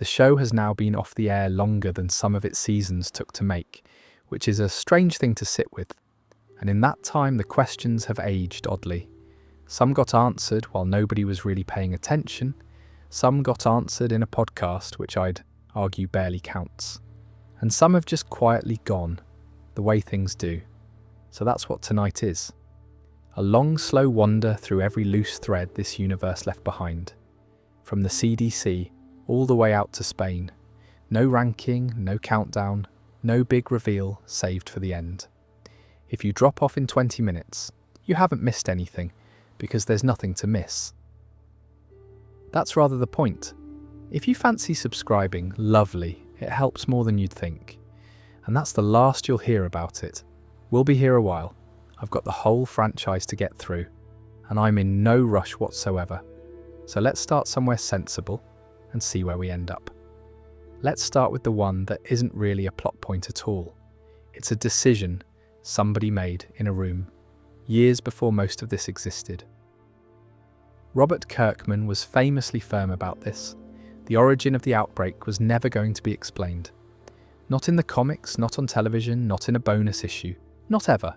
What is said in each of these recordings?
The show has now been off the air longer than some of its seasons took to make, which is a strange thing to sit with. And in that time, the questions have aged oddly. Some got answered while nobody was really paying attention. Some got answered in a podcast, which I'd argue barely counts. And some have just quietly gone, the way things do. So that's what tonight is. A long, slow wander through every loose thread this universe left behind. From the CDC all the way out to Spain. No ranking, no countdown, no big reveal saved for the end. If you drop off in 20 minutes, you haven't missed anything, because there's nothing to miss. That's rather the point. If you fancy subscribing, lovely, it helps more than you'd think. And that's the last you'll hear about it. We'll be here a while. I've got the whole franchise to get through, and I'm in no rush whatsoever. So let's start somewhere sensible and see where we end up. Let's start with the one that isn't really a plot point at all. It's a decision somebody made in a room, years before most of this existed. Robert Kirkman was famously firm about this. The origin of the outbreak was never going to be explained. Not in the comics, not on television, not in a bonus issue, not ever.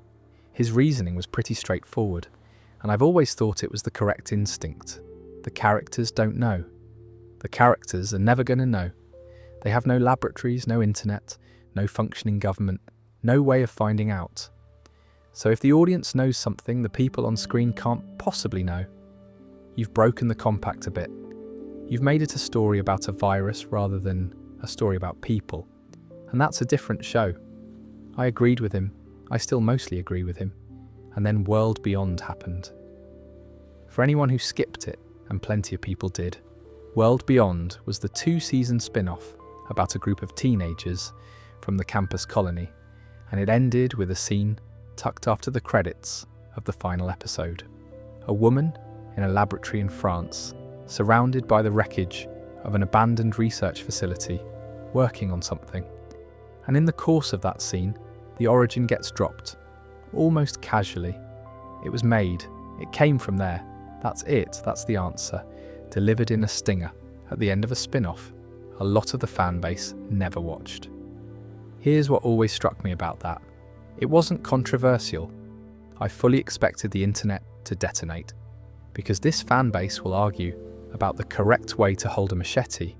His reasoning was pretty straightforward, and I've always thought it was the correct instinct. The characters don't know. The characters are never going to know. They have no laboratories, no internet, no functioning government, no way of finding out. So if the audience knows something the people on screen can't possibly know, you've broken the compact a bit. You've made it a story about a virus rather than a story about people. And that's a different show. I agreed with him. I still mostly agree with him. And then World Beyond happened. For anyone who skipped it, and plenty of people did, World Beyond was the 2-season spin-off about a group of teenagers from the campus colony, and it ended with a scene tucked after the credits of the final episode. A woman in a laboratory in France, surrounded by the wreckage of an abandoned research facility, working on something. And in the course of that scene, the origin gets dropped, almost casually. It was made, it came from there, that's it, that's the answer, delivered in a stinger at the end of a spin-off a lot of the fan base never watched. Here's what always struck me about that. It wasn't controversial. I fully expected the internet to detonate, because this fan base will argue about the correct way to hold a machete,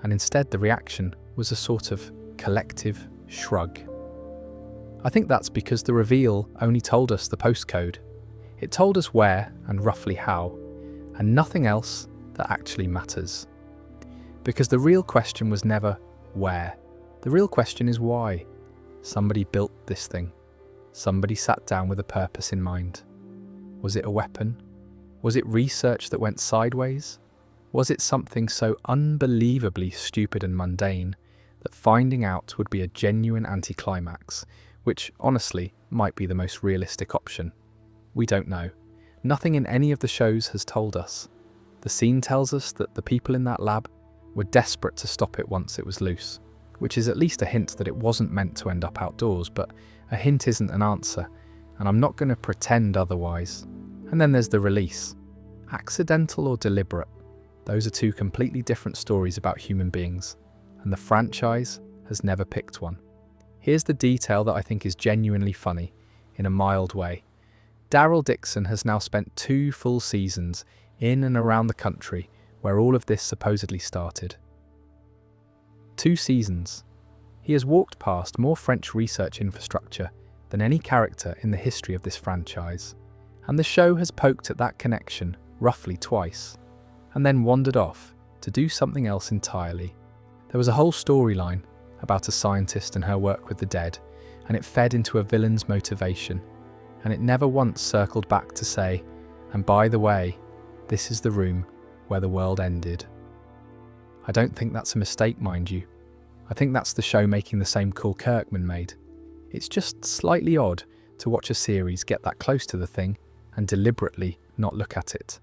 and instead the reaction was a sort of collective shrug. I think that's because the reveal only told us the postcode. It told us where and roughly how, and nothing else that actually matters. Because the real question was never where. The real question is why. Somebody built this thing. Somebody sat down with a purpose in mind. Was it a weapon? Was it research that went sideways? Was it something so unbelievably stupid and mundane that finding out would be a genuine anticlimax, which honestly might be the most realistic option? We don't know. Nothing in any of the shows has told us. The scene tells us that the people in that lab were desperate to stop it once it was loose, which is at least a hint that it wasn't meant to end up outdoors, but a hint isn't an answer, and I'm not going to pretend otherwise. And then there's the release. Accidental or deliberate? Those are two completely different stories about human beings, and the franchise has never picked one. Here's the detail that I think is genuinely funny, in a mild way. Daryl Dixon has now spent 2 full seasons in and around the country where all of this supposedly started. 2 seasons. He has walked past more French research infrastructure than any character in the history of this franchise, and the show has poked at that connection roughly twice, and then wandered off to do something else entirely. There was a whole storyline about a scientist and her work with the dead, and it fed into a villain's motivation, and it never once circled back to say, and by the way, this is the room where the world ended. I don't think that's a mistake, mind you. I think that's the show making the same call Kirkman made. It's just slightly odd to watch a series get that close to the thing and deliberately not look at it.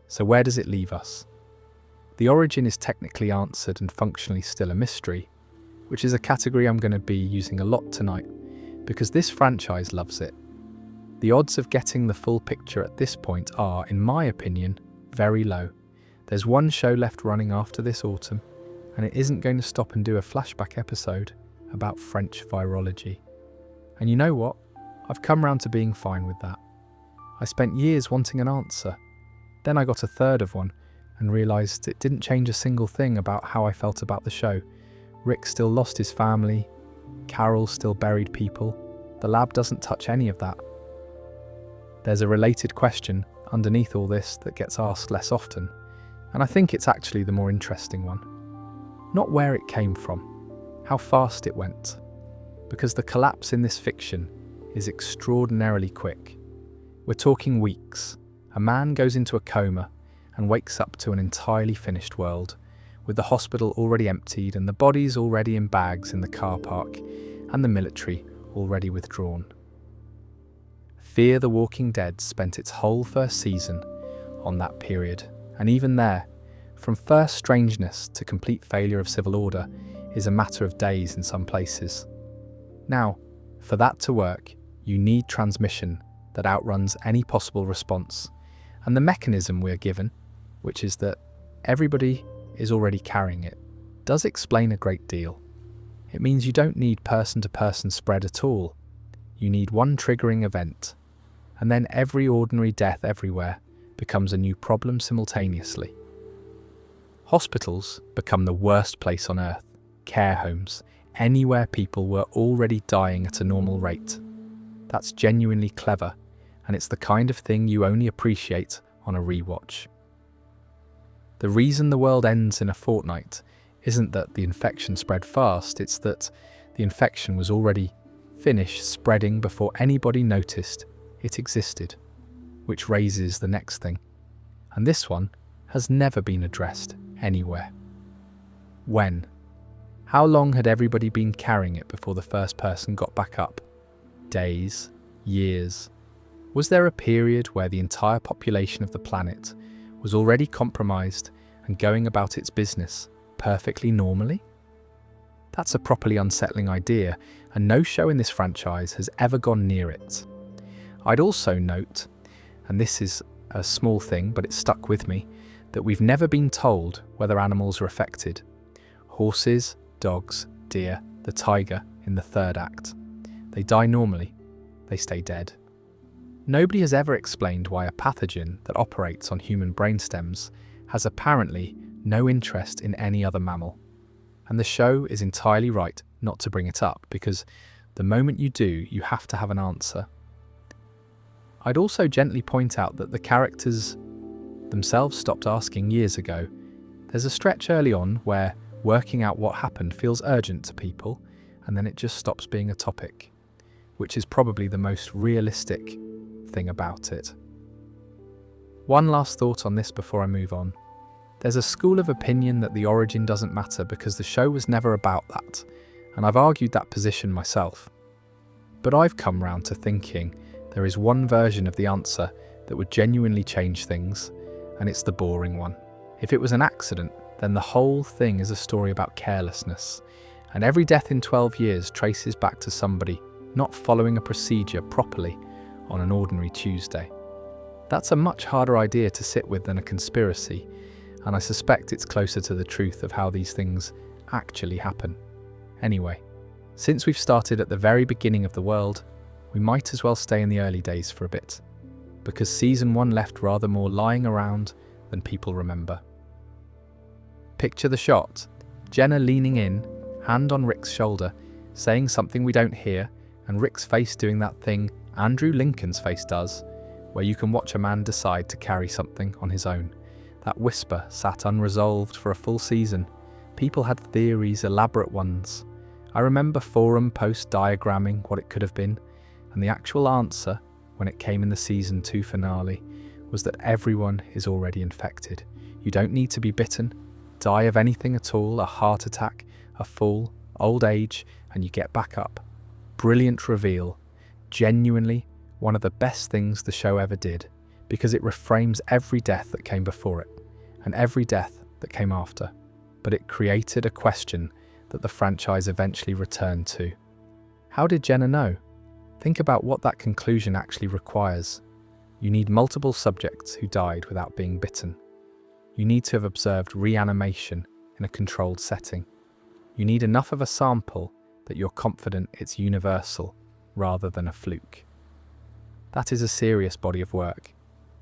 So where does it leave us? The origin is technically answered and functionally still a mystery, which is a category I'm going to be using a lot tonight, because this franchise loves it. The odds of getting the full picture at this point are, in my opinion, very low. There's one show left running after this autumn, and it isn't going to stop and do a flashback episode about French virology. And you know what? I've come round to being fine with that. I spent years wanting an answer. Then I got a third of one and realised it didn't change a single thing about how I felt about the show. Rick still lost his family. Carol still buried people. The lab doesn't touch any of that. There's a related question underneath all this that gets asked less often, and I think it's actually the more interesting one. Not where it came from, how fast it went, because the collapse in this fiction is extraordinarily quick. We're talking weeks. A man goes into a coma and wakes up to an entirely finished world, with the hospital already emptied and the bodies already in bags in the car park and the military already withdrawn. Fear the Walking Dead spent its whole first season on that period, and even there, from first strangeness to complete failure of civil order is a matter of days in some places. Now, for that to work, you need transmission that outruns any possible response, and the mechanism we're given, which is that everybody is already carrying it, does explain a great deal. It means you don't need person-to-person spread at all. You need one triggering event, and then every ordinary death everywhere becomes a new problem simultaneously. Hospitals become the worst place on earth, care homes, anywhere people were already dying at a normal rate. That's genuinely clever, and it's the kind of thing you only appreciate on a rewatch. The reason the world ends in a fortnight isn't that the infection spread fast, it's that the infection was already finished spreading before anybody noticed it existed, which raises the next thing. And this one has never been addressed anywhere. When? How long had everybody been carrying it before the first person got back up? Days? Years? Was there a period where the entire population of the planet was already compromised and going about its business perfectly normally? That's a properly unsettling idea, and no show in this franchise has ever gone near it. I'd also note, and this is a small thing but it stuck with me, that we've never been told whether animals are affected. Horses, dogs, deer, the tiger in the third act. They die normally. They stay dead. Nobody has ever explained why a pathogen that operates on human brainstems has apparently no interest in any other mammal. And the show is entirely right not to bring it up, because the moment you do, you have to have an answer. I'd also gently point out that the characters themselves stopped asking years ago. There's a stretch early on where working out what happened feels urgent to people, and then it just stops being a topic, which is probably the most realistic thing about it. One last thought on this before I move on. There's a school of opinion that the origin doesn't matter because the show was never about that, and I've argued that position myself. But I've come round to thinking there is one version of the answer that would genuinely change things, and it's the boring one. If it was an accident, then the whole thing is a story about carelessness, and every death in 12 years traces back to somebody not following a procedure properly on an ordinary Tuesday. That's a much harder idea to sit with than a conspiracy, and I suspect it's closer to the truth of how these things actually happen. Anyway, since we've started at the very beginning of the world, we might as well stay in the early days for a bit, because season 1 left rather more lying around than people remember. Picture the shot, Jenna leaning in, hand on Rick's shoulder, saying something we don't hear, and Rick's face doing that thing Andrew Lincoln's face does, where you can watch a man decide to carry something on his own. That whisper sat unresolved for a full season. People had theories, elaborate ones. I remember forum post diagramming what it could have been, and the actual answer, when it came in the season 2 finale, was that everyone is already infected. You don't need to be bitten, die of anything at all, a heart attack, a fall, old age, and you get back up. Brilliant reveal. Genuinely one of the best things the show ever did, because it reframes every death that came before it, and every death that came after. But it created a question that the franchise eventually returned to. How did Jenna know? Think about what that conclusion actually requires. You need multiple subjects who died without being bitten. You need to have observed reanimation, in a controlled setting. You need enough of a sample that you're confident it's universal rather than a fluke. That is a serious body of work,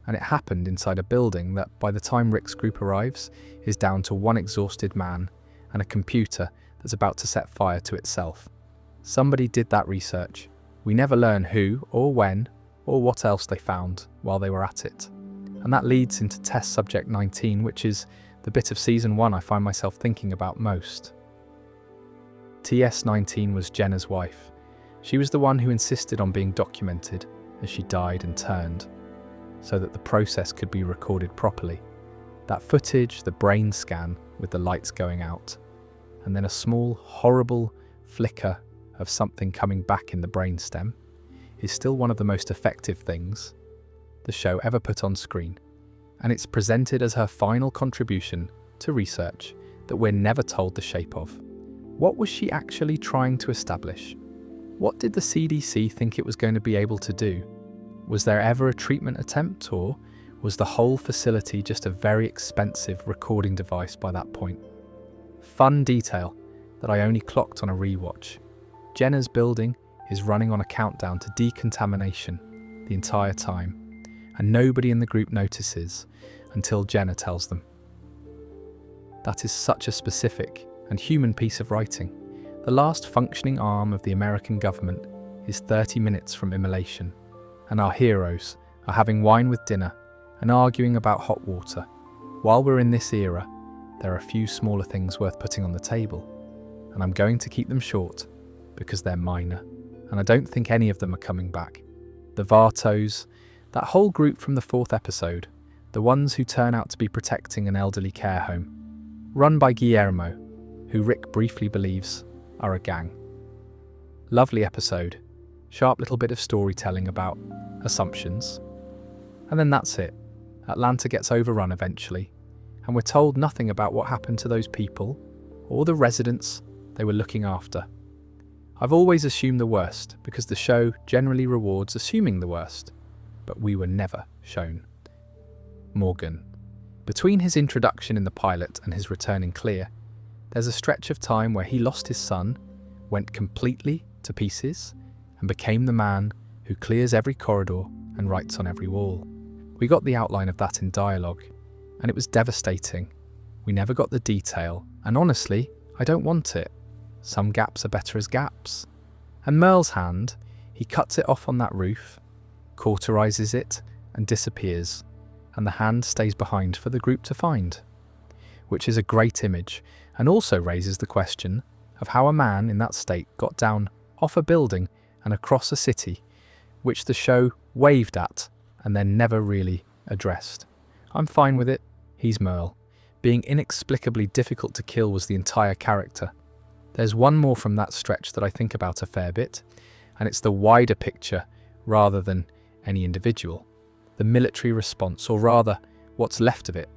and it happened inside a building that, by the time Rick's group arrives, is down to one exhausted man and a computer that's about to set fire to itself. Somebody did that research. We never learn who or when or what else they found while they were at it. And that leads into test subject 19, which is the bit of season 1 I find myself thinking about most. TS-19 was Jenna's wife. She was the one who insisted on being documented as she died and turned, so that the process could be recorded properly. That footage, the brain scan with the lights going out, and then a small, horrible flicker of something coming back in the brainstem, is still one of the most effective things the show ever put on screen, and it's presented as her final contribution to research that we're never told the shape of. What was she actually trying to establish? What did the CDC think it was going to be able to do? Was there ever a treatment attempt, or was the whole facility just a very expensive recording device by that point? Fun detail that I only clocked on a rewatch. Jenna's building is running on a countdown to decontamination the entire time, and nobody in the group notices until Jenna tells them. That is such a specific and human piece of writing. The last functioning arm of the American government is 30 minutes from immolation, and our heroes are having wine with dinner and arguing about hot water. While we're in this era, there are a few smaller things worth putting on the table, and I'm going to keep them short because they're minor, and I don't think any of them are coming back. The Vartos, that whole group from the 4th episode, the ones who turn out to be protecting an elderly care home, run by Guillermo, who Rick briefly believes are a gang. Lovely episode, sharp little bit of storytelling about assumptions. And then that's it. Atlanta gets overrun eventually, and we're told nothing about what happened to those people or the residents they were looking after. I've always assumed the worst because the show generally rewards assuming the worst, but we were never shown. Morgan. Between his introduction in the pilot and his return in Clear, there's a stretch of time where he lost his son, went completely to pieces, and became the man who clears every corridor and writes on every wall. We got the outline of that in dialogue, and it was devastating. We never got the detail, and honestly, I don't want it. Some gaps are better as gaps. And Merle's hand, he cuts it off on that roof, cauterizes it, and disappears, and the hand stays behind for the group to find. Which is a great image, and also raises the question of how a man in that state got down off a building and across a city, which the show waved at and then never really addressed. I'm fine with it. He's Merle. Being inexplicably difficult to kill was the entire character. There's one more from that stretch that I think about a fair bit, and it's the wider picture rather than any individual. The military response, or rather, what's left of it,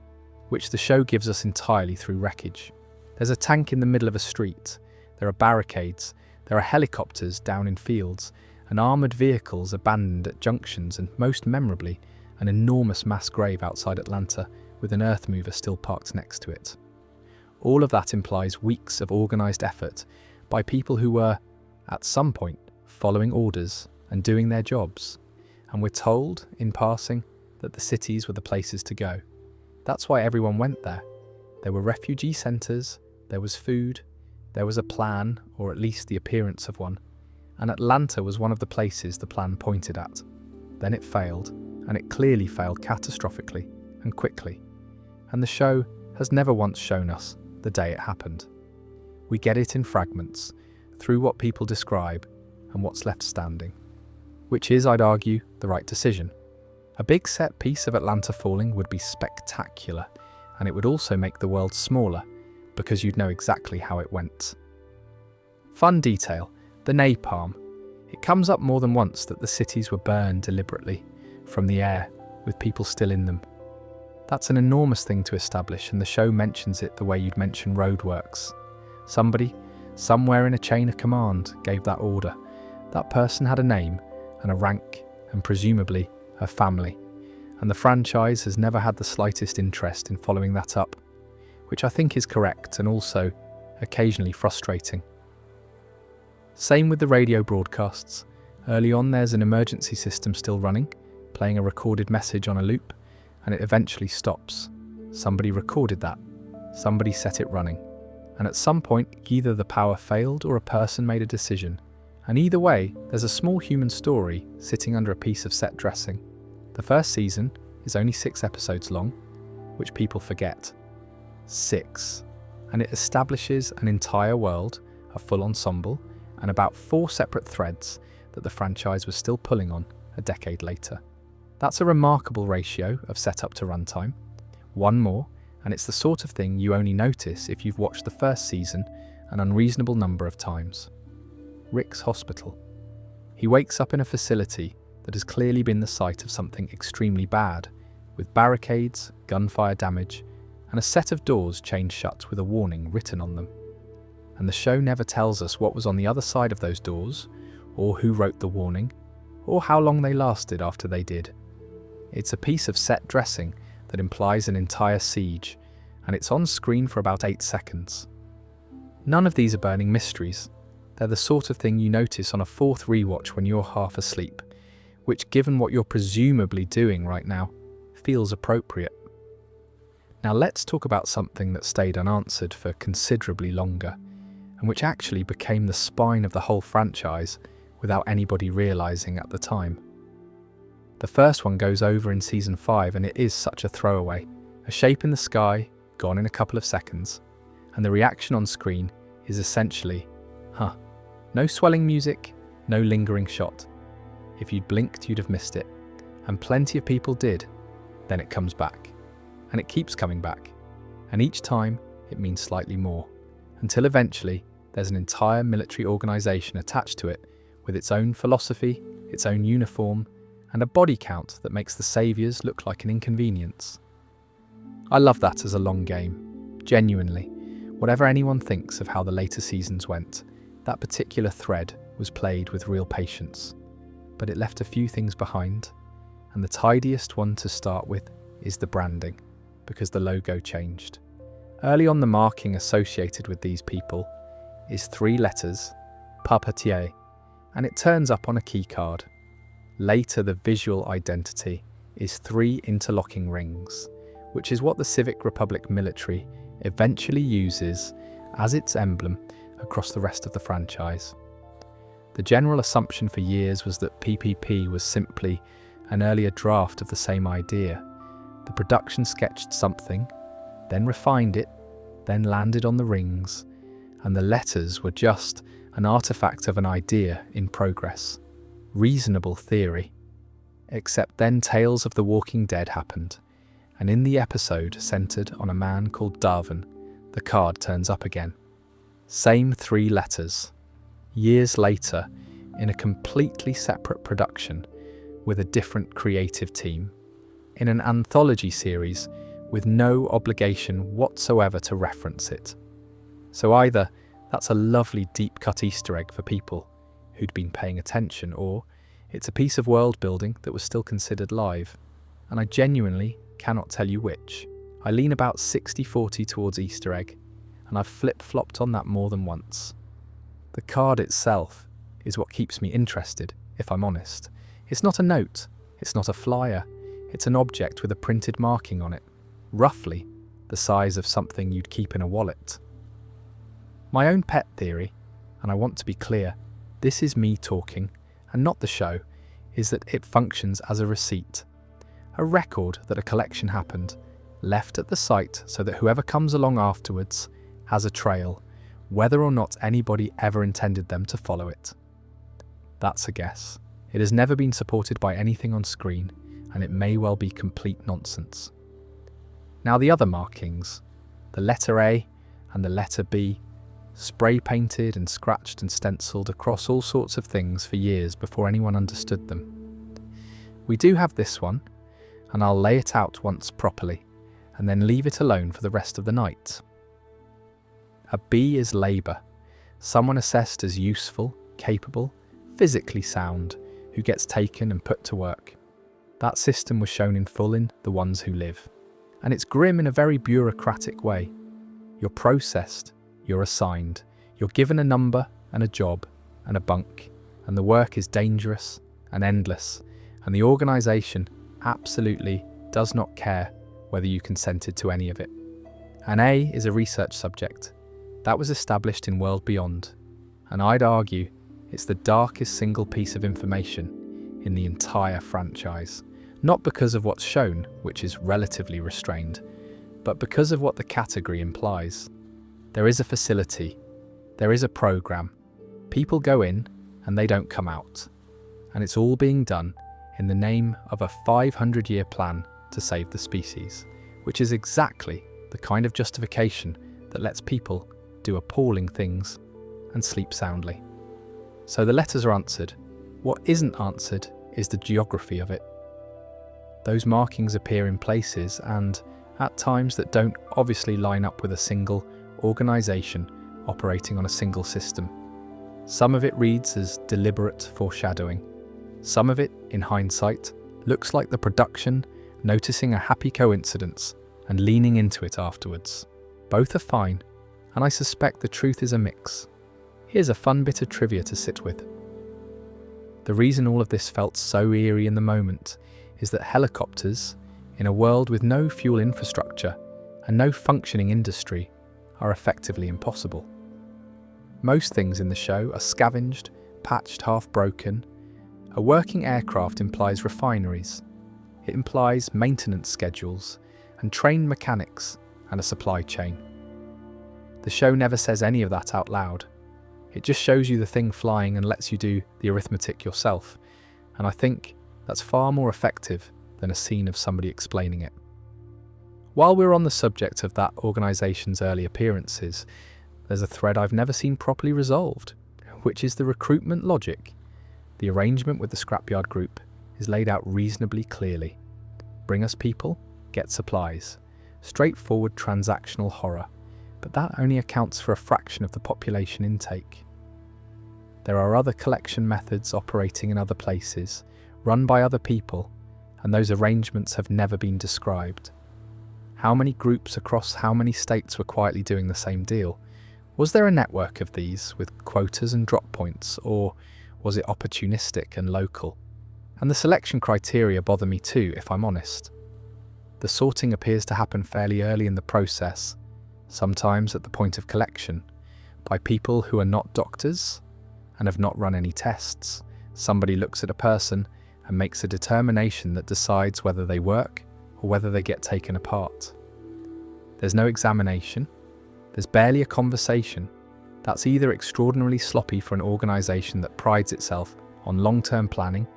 which the show gives us entirely through wreckage. There's a tank in the middle of a street, there are barricades, there are helicopters down in fields, and armoured vehicles abandoned at junctions, and most memorably, an enormous mass grave outside Atlanta with an earth mover still parked next to it. All of that implies weeks of organised effort by people who were, at some point, following orders and doing their jobs, and we're told, in passing, that the cities were the places to go. That's why everyone went there. There were refugee centres, there was food, there was a plan, or at least the appearance of one, and Atlanta was one of the places the plan pointed at. Then it failed, and it clearly failed catastrophically and quickly, and the show has never once shown us the day it happened. We get it in fragments, through what people describe and what's left standing, which is, I'd argue, the right decision. A big set piece of Atlanta falling would be spectacular, and it would also make the world smaller, because you'd know exactly how it went. Fun detail, the napalm. It comes up more than once that the cities were burned deliberately, from the air, with people still in them. That's an enormous thing to establish, and the show mentions it the way you'd mention roadworks. Somebody, somewhere in a chain of command, gave that order. That person had a name and a rank, and presumably a family, and the franchise has never had the slightest interest in following that up. which I think is correct and also occasionally frustrating. Same with the radio broadcasts. Early on there's an emergency system still running, playing a recorded message on a loop, and it eventually stops. Somebody recorded that. Somebody set it running. And at some point, either the power failed or a person made a decision. And either way, there's a small human story sitting under a piece of set dressing. The first season is only 6 episodes long, which people forget. 6. And it establishes an entire world, a full ensemble, and about 4 separate threads that the franchise was still pulling on a decade later. That's a remarkable ratio of setup to runtime. One more, and it's the sort of thing you only notice if you've watched the first season an unreasonable number of times. Rick's hospital. He wakes up in a facility that has clearly been the site of something extremely bad, with barricades, gunfire damage, and a set of doors chained shut with a warning written on them. And the show never tells us what was on the other side of those doors, or who wrote the warning, or how long they lasted after they did. It's a piece of set dressing that implies an entire siege, and it's on screen for about 8 seconds. None of these are burning mysteries. They're the sort of thing you notice on a 4th rewatch when you're half asleep, which, given what you're presumably doing right now, feels appropriate. Now let's talk about something that stayed unanswered for considerably longer, and which actually became the spine of the whole franchise without anybody realising at the time. The first one goes over in season 5, and it is such a throwaway. A shape in the sky, gone in a couple of seconds, and the reaction on screen is essentially, huh. No swelling music, no lingering shot. If you'd blinked, you'd have missed it. And plenty of people did. Then it comes back. And it keeps coming back. And each time, it means slightly more. Until eventually, there's an entire military organisation attached to it, with its own philosophy, its own uniform, and a body count that makes the saviours look like an inconvenience. I love that as a long game. Genuinely. Whatever anyone thinks of how the later seasons went, that particular thread was played with real patience. But it left a few things behind, and the tidiest one to start with is the branding, because the logo changed. Early on, the marking associated with these people is 3 letters, Papetier, and it turns up on a keycard. Later, the visual identity is 3 interlocking rings, which is what the Civic Republic military eventually uses as its emblem across the rest of the franchise. The general assumption for years was that PPP was simply an earlier draft of the same idea. The production sketched something, then refined it, then landed on the rings, and the letters were just an artifact of an idea in progress. Reasonable theory. Except then Tales of the Walking Dead happened, and in the episode centred on a man called Darwin, the card turns up again. Same 3 letters. Years later, in a completely separate production with a different creative team, in an anthology series with no obligation whatsoever to reference it. So either that's a lovely deep-cut Easter egg for people who'd been paying attention, or it's a piece of world building that was still considered live, and I genuinely cannot tell you which. I lean about 60-40 towards Easter egg, and I've flip-flopped on that more than once. The card itself is what keeps me interested, if I'm honest. It's not a note, it's not a flyer, it's an object with a printed marking on it, roughly the size of something you'd keep in a wallet. My own pet theory, and I want to be clear, this is me talking, and not the show, is that it functions as a receipt. A record that a collection happened, left at the site so that whoever comes along afterwards has a trail, whether or not anybody ever intended them to follow it. That's a guess. It has never been supported by anything on screen, and it may well be complete nonsense. Now the other markings, the letter A and the letter B, spray painted and scratched and stenciled across all sorts of things for years before anyone understood them. We do have this one, and I'll lay it out once properly, and then leave it alone for the rest of the night. A B is labour, someone assessed as useful, capable, physically sound, who gets taken and put to work. That system was shown in full in The Ones Who Live, and it's grim in a very bureaucratic way. You're processed, you're assigned, you're given a number and a job and a bunk, and the work is dangerous and endless, and the organisation absolutely does not care whether you consented to any of it. An A is a research subject. That was established in World Beyond, and I'd argue it's the darkest single piece of information in the entire franchise. Not because of what's shown, which is relatively restrained, but because of what the category implies. There is a facility, there is a program, people go in and they don't come out, and it's all being done in the name of a 500-year plan to save the species, which is exactly the kind of justification that lets people do appalling things and sleep soundly. So the letters are answered. What isn't answered is the geography of it. Those markings appear in places and at times that don't obviously line up with a single organisation operating on a single system. Some of it reads as deliberate foreshadowing. Some of it, in hindsight, looks like the production noticing a happy coincidence and leaning into it afterwards. Both are fine, and I suspect the truth is a mix. Here's a fun bit of trivia to sit with. The reason all of this felt so eerie in the moment is that helicopters, in a world with no fuel infrastructure and no functioning industry, are effectively impossible. Most things in the show are scavenged, patched, half broken. A working aircraft implies refineries. It implies maintenance schedules and trained mechanics and a supply chain. The show never says any of that out loud. It just shows you the thing flying and lets you do the arithmetic yourself, and I think that's far more effective than a scene of somebody explaining it. While we're on the subject of that organisation's early appearances, there's a thread I've never seen properly resolved, which is the recruitment logic. The arrangement with the scrapyard group is laid out reasonably clearly. Bring us people, get supplies. Straightforward transactional horror, but that only accounts for a fraction of the population intake. There are other collection methods operating in other places, run by other people, and those arrangements have never been described. How many groups across how many states were quietly doing the same deal? Was there a network of these with quotas and drop points, or was it opportunistic and local? And the selection criteria bother me too, if I'm honest. The sorting appears to happen fairly early in the process, sometimes at the point of collection, by people who are not doctors and have not run any tests. Somebody looks at a person and makes a determination that decides whether they work or whether they get taken apart. There's no examination. There's barely a conversation. That's either extraordinarily sloppy for an organisation that prides itself on long-term planning,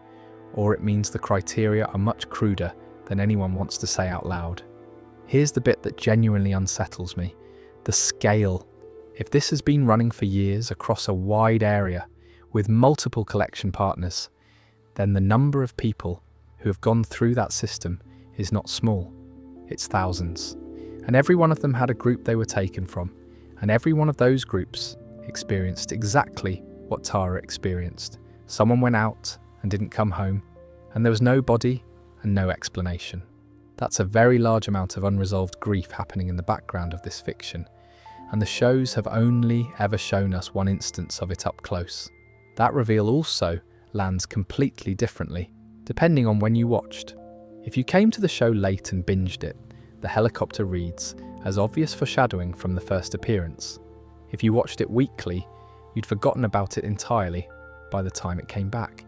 or it means the criteria are much cruder than anyone wants to say out loud. Here's the bit that genuinely unsettles me. The scale. If this has been running for years across a wide area with multiple collection partners, then the number of people who have gone through that system is not small. It's thousands. And every one of them had a group they were taken from, and every one of those groups experienced exactly what Tara experienced. Someone went out and didn't come home, and there was no body and no explanation. That's a very large amount of unresolved grief happening in the background of this fiction, and the shows have only ever shown us one instance of it up close. That reveal also lands completely differently, depending on when you watched. If you came to the show late and binged it, the helicopter reads as obvious foreshadowing from the first appearance. If you watched it weekly, you'd forgotten about it entirely by the time it came back.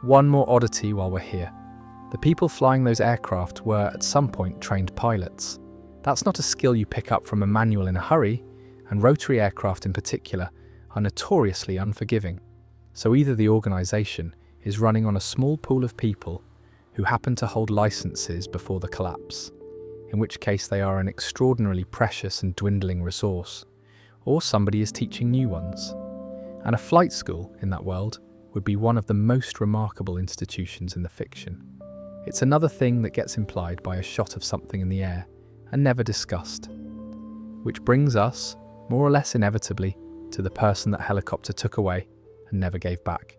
One more oddity while we're here. The people flying those aircraft were at some point trained pilots. That's not a skill you pick up from a manual in a hurry, and rotary aircraft in particular are notoriously unforgiving. So either the organisation is running on a small pool of people who happen to hold licenses before the collapse, in which case they are an extraordinarily precious and dwindling resource, or somebody is teaching new ones. And a flight school in that world would be one of the most remarkable institutions in the fiction. It's another thing that gets implied by a shot of something in the air and never discussed. Which brings us, more or less inevitably, to the person that helicopter took away and never gave back.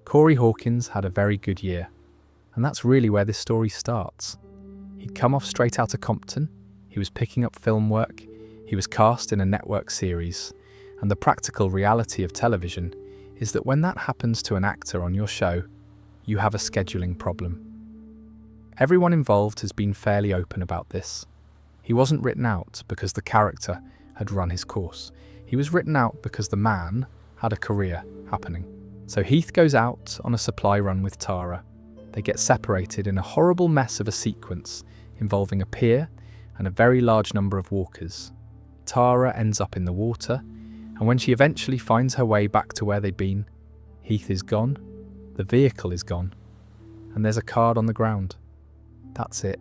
Corey Hawkins had a very good year, and that's really where this story starts. He'd come off straight out of Compton, he was picking up film work, He was cast in a network series, and the practical reality of television is that when that happens to an actor on your show, you have a scheduling problem. Everyone involved has been fairly open about this. He wasn't written out because the character had run his course. He was written out because the man had a career happening. So Heath goes out on a supply run with Tara. They get separated in a horrible mess of a sequence involving a pier and a very large number of walkers. Tara ends up in the water, and when she eventually finds her way back to where they'd been, Heath is gone, the vehicle is gone, and there's a card on the ground. That's it.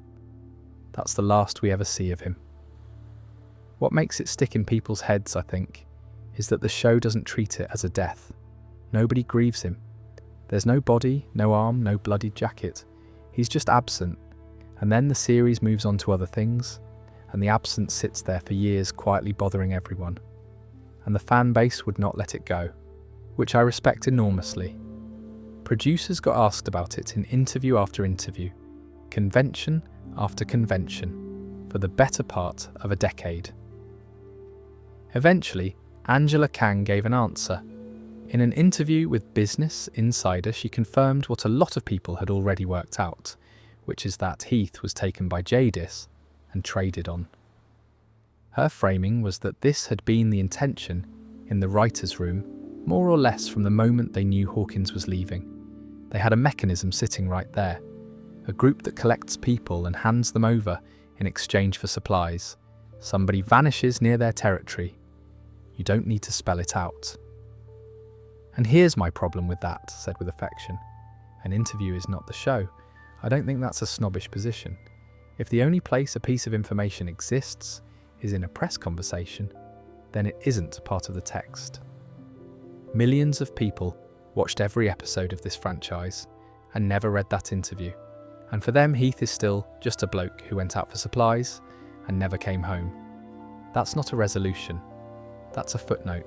That's the last we ever see of him. What makes it stick in people's heads, I think, is that the show doesn't treat it as a death. Nobody grieves him. There's no body, no arm, no bloodied jacket. He's just absent, and then the series moves on to other things, and the absence sits there for years quietly bothering everyone. And the fan base would not let it go, which I respect enormously. Producers got asked about it in interview after interview, convention after convention, for the better part of a decade. Eventually, Angela Kang gave an answer. In an interview with Business Insider, she confirmed what a lot of people had already worked out, which is that Heath was taken by Jadis and traded on. Her framing was that this had been the intention in the writer's room, more or less from the moment they knew Hawkins was leaving. They had a mechanism sitting right there, a group that collects people and hands them over in exchange for supplies. Somebody vanishes near their territory. You don't need to spell it out. And here's my problem with that, said with affection. An interview is not the show. I don't think that's a snobbish position. If the only place a piece of information exists is in a press conversation, then it isn't part of the text. Millions of people watched every episode of this franchise and never read that interview. And for them, Heath is still just a bloke who went out for supplies and never came home. That's not a resolution. That's a footnote.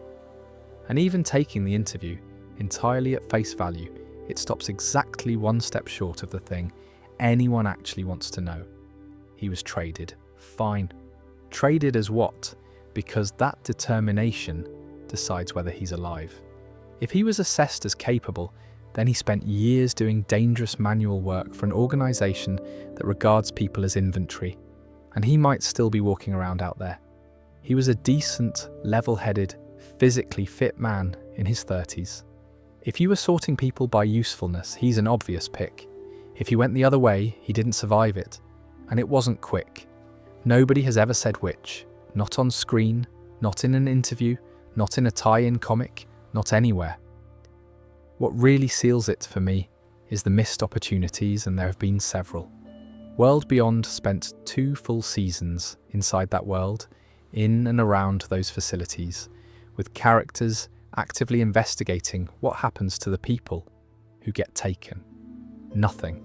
And even taking the interview entirely at face value, it stops exactly one step short of the thing anyone actually wants to know. He was traded. Fine. Traded as what? Because that determination decides whether he's alive. If he was assessed as capable, then he spent years doing dangerous manual work for an organisation that regards people as inventory, and he might still be walking around out there. He was a decent, level-headed, physically fit man in his 30s. If you were sorting people by usefulness, he's an obvious pick. If he went the other way, he didn't survive it. And it wasn't quick. Nobody has ever said which. Not on screen, not in an interview, not in a tie-in comic, not anywhere. What really seals it for me is the missed opportunities, and there have been several. World Beyond spent 2 full seasons inside that world, in and around those facilities, with characters actively investigating what happens to the people who get taken. Nothing.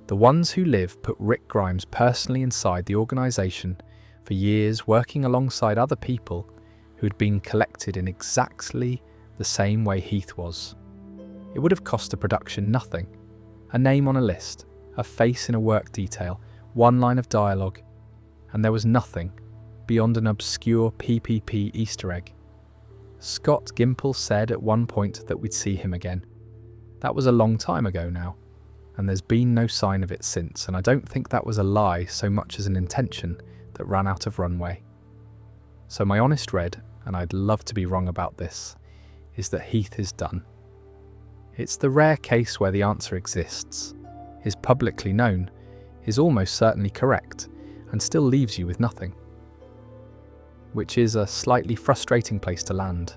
The ones who live put Rick Grimes personally inside the organisation for years, working alongside other people who had been collected in exactly the same way Heath was. It would have cost the production nothing. A name on a list, a face in a work detail, 1 line of dialogue, and there was nothing beyond an obscure PPP Easter egg. Scott Gimple said at one point that we'd see him again. That was a long time ago now, and there's been no sign of it since, and I don't think that was a lie so much as an intention that ran out of runway. So my honest read, and I'd love to be wrong about this, is that Heath is done. It's the rare case where the answer exists, is publicly known, is almost certainly correct, and still leaves you with nothing. Which is a slightly frustrating place to land.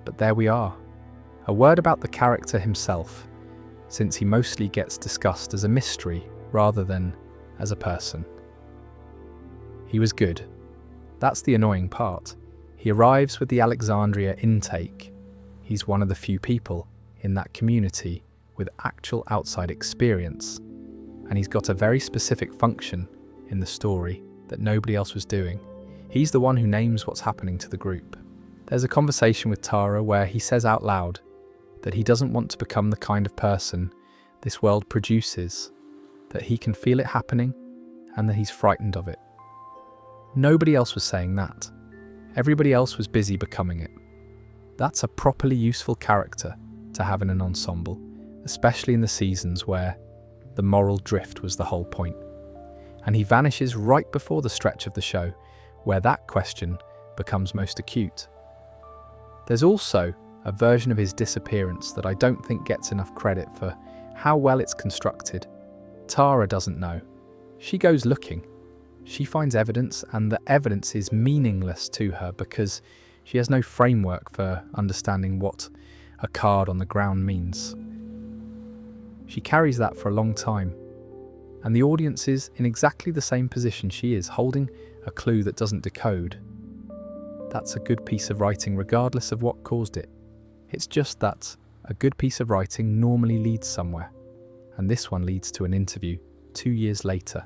But there we are. A word about the character himself, since he mostly gets discussed as a mystery rather than as a person. He was good. That's the annoying part. He arrives with the Alexandria intake. He's one of the few people in that community with actual outside experience, and he's got a very specific function in the story that nobody else was doing. He's the one who names what's happening to the group. There's a conversation with Tara where he says out loud that he doesn't want to become the kind of person this world produces, that he can feel it happening and that he's frightened of it. Nobody else was saying that. Everybody else was busy becoming it. That's a properly useful character to have in an ensemble, especially in the seasons where the moral drift was the whole point. And he vanishes right before the stretch of the show where that question becomes most acute. There's also a version of his disappearance that I don't think gets enough credit for how well it's constructed. Tara doesn't know. She goes looking. She finds evidence, and the evidence is meaningless to her because she has no framework for understanding what a card on the ground means. She carries that for a long time, and the audience is in exactly the same position she is, holding a clue that doesn't decode. That's a good piece of writing regardless of what caused it. It's just that a good piece of writing normally leads somewhere, and this one leads to an interview 2 years later.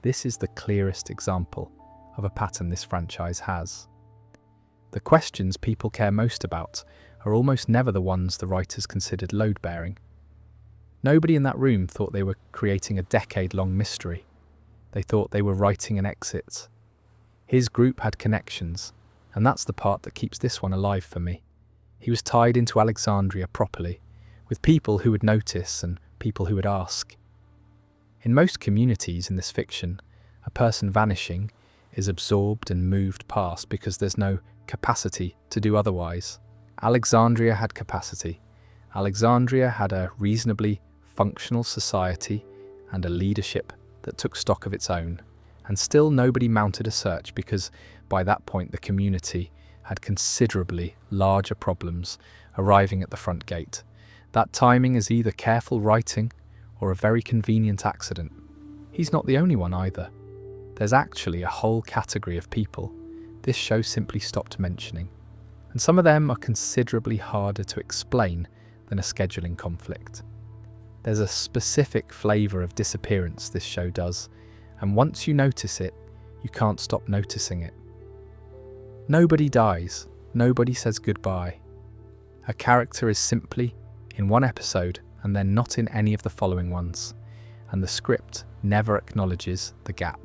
This is the clearest example of a pattern this franchise has. The questions people care most about are almost never the ones the writers considered load-bearing. Nobody in that room thought they were creating a decade-long mystery. They thought they were writing an exit. His group had connections, and that's the part that keeps this one alive for me. He was tied into Alexandria properly, with people who would notice and people who would ask. In most communities in this fiction, a person vanishing is absorbed and moved past because there's no capacity to do otherwise. Alexandria had capacity. Alexandria had a reasonably functional society and a leadership that took stock of its own. And still nobody mounted a search because by that point the community had considerably larger problems arriving at the front gate. That timing is either careful writing or a very convenient accident. He's not the only one either. There's actually a whole category of people this show simply stopped mentioning, and some of them are considerably harder to explain than a scheduling conflict. There's a specific flavour of disappearance this show does, and once you notice it, you can't stop noticing it. Nobody dies, nobody says goodbye. A character is simply in one episode and then not in any of the following ones, and the script never acknowledges the gap.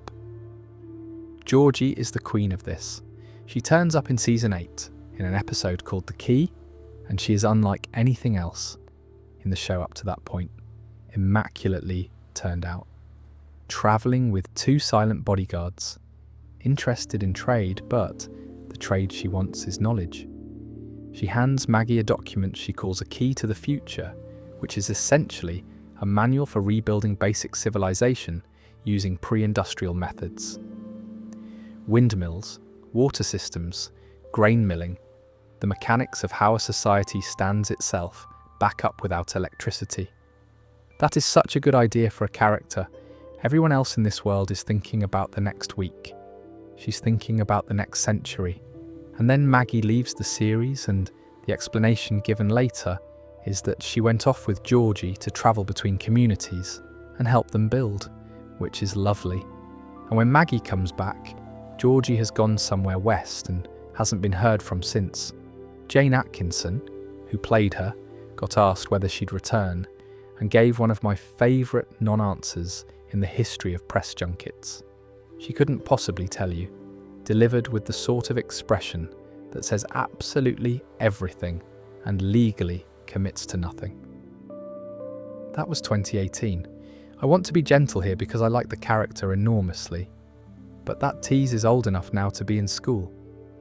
Georgie is the queen of this. She turns up in season 8 in an episode called The Key, and she is unlike anything else in the show up to that point, immaculately turned out. Travelling with 2 silent bodyguards, interested in trade, but the trade she wants is knowledge. She hands Maggie a document she calls a key to the future, which is essentially a manual for rebuilding basic civilization using pre-industrial methods. Windmills, water systems, grain milling, the mechanics of how a society stands itself back up without electricity. That is such a good idea for a character. Everyone else in this world is thinking about the next week. She's thinking about the next century. And then Maggie leaves the series, and the explanation given later is that she went off with Georgie to travel between communities and help them build, which is lovely. And when Maggie comes back, Georgie has gone somewhere west and hasn't been heard from since. Jane Atkinson, who played her, got asked whether she'd return and gave one of my favourite non-answers in the history of press junkets. She couldn't possibly tell you, delivered with the sort of expression that says absolutely everything and legally commits to nothing. That was 2018. I want to be gentle here because I like the character enormously. But that tease is old enough now to be in school.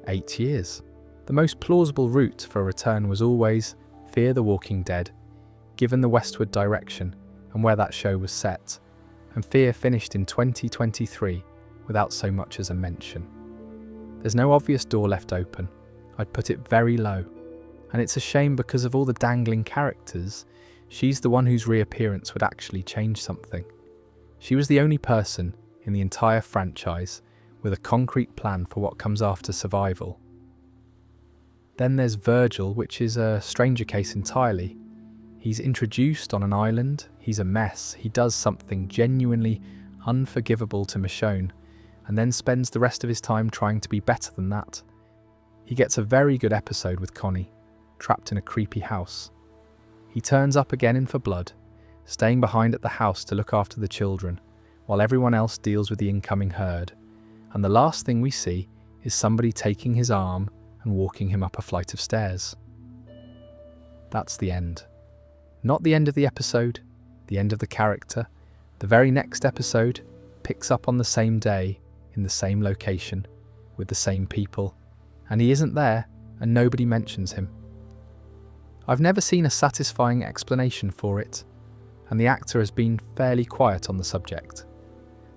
8 years. The most plausible route for a return was always Fear the Walking Dead, given the westward direction and where that show was set. And Fear finished in 2023 without so much as a mention. There's no obvious door left open. I'd put it very low. And it's a shame because of all the dangling characters, she's the one whose reappearance would actually change something. She was the only person in the entire franchise with a concrete plan for what comes after survival. Then there's Virgil, which is a stranger case entirely. He's introduced on an island, he's a mess, he does something genuinely unforgivable to Michonne, and then spends the rest of his time trying to be better than that. He gets a very good episode with Connie, trapped in a creepy house. He turns up again in For Blood, staying behind at the house to look after the children, while everyone else deals with the incoming herd. And the last thing we see is somebody taking his arm and walking him up a flight of stairs. That's the end. Not the end of the episode, the end of the character. The very next episode picks up on the same day, in the same location, with the same people, and he isn't there and nobody mentions him. I've never seen a satisfying explanation for it, and the actor has been fairly quiet on the subject.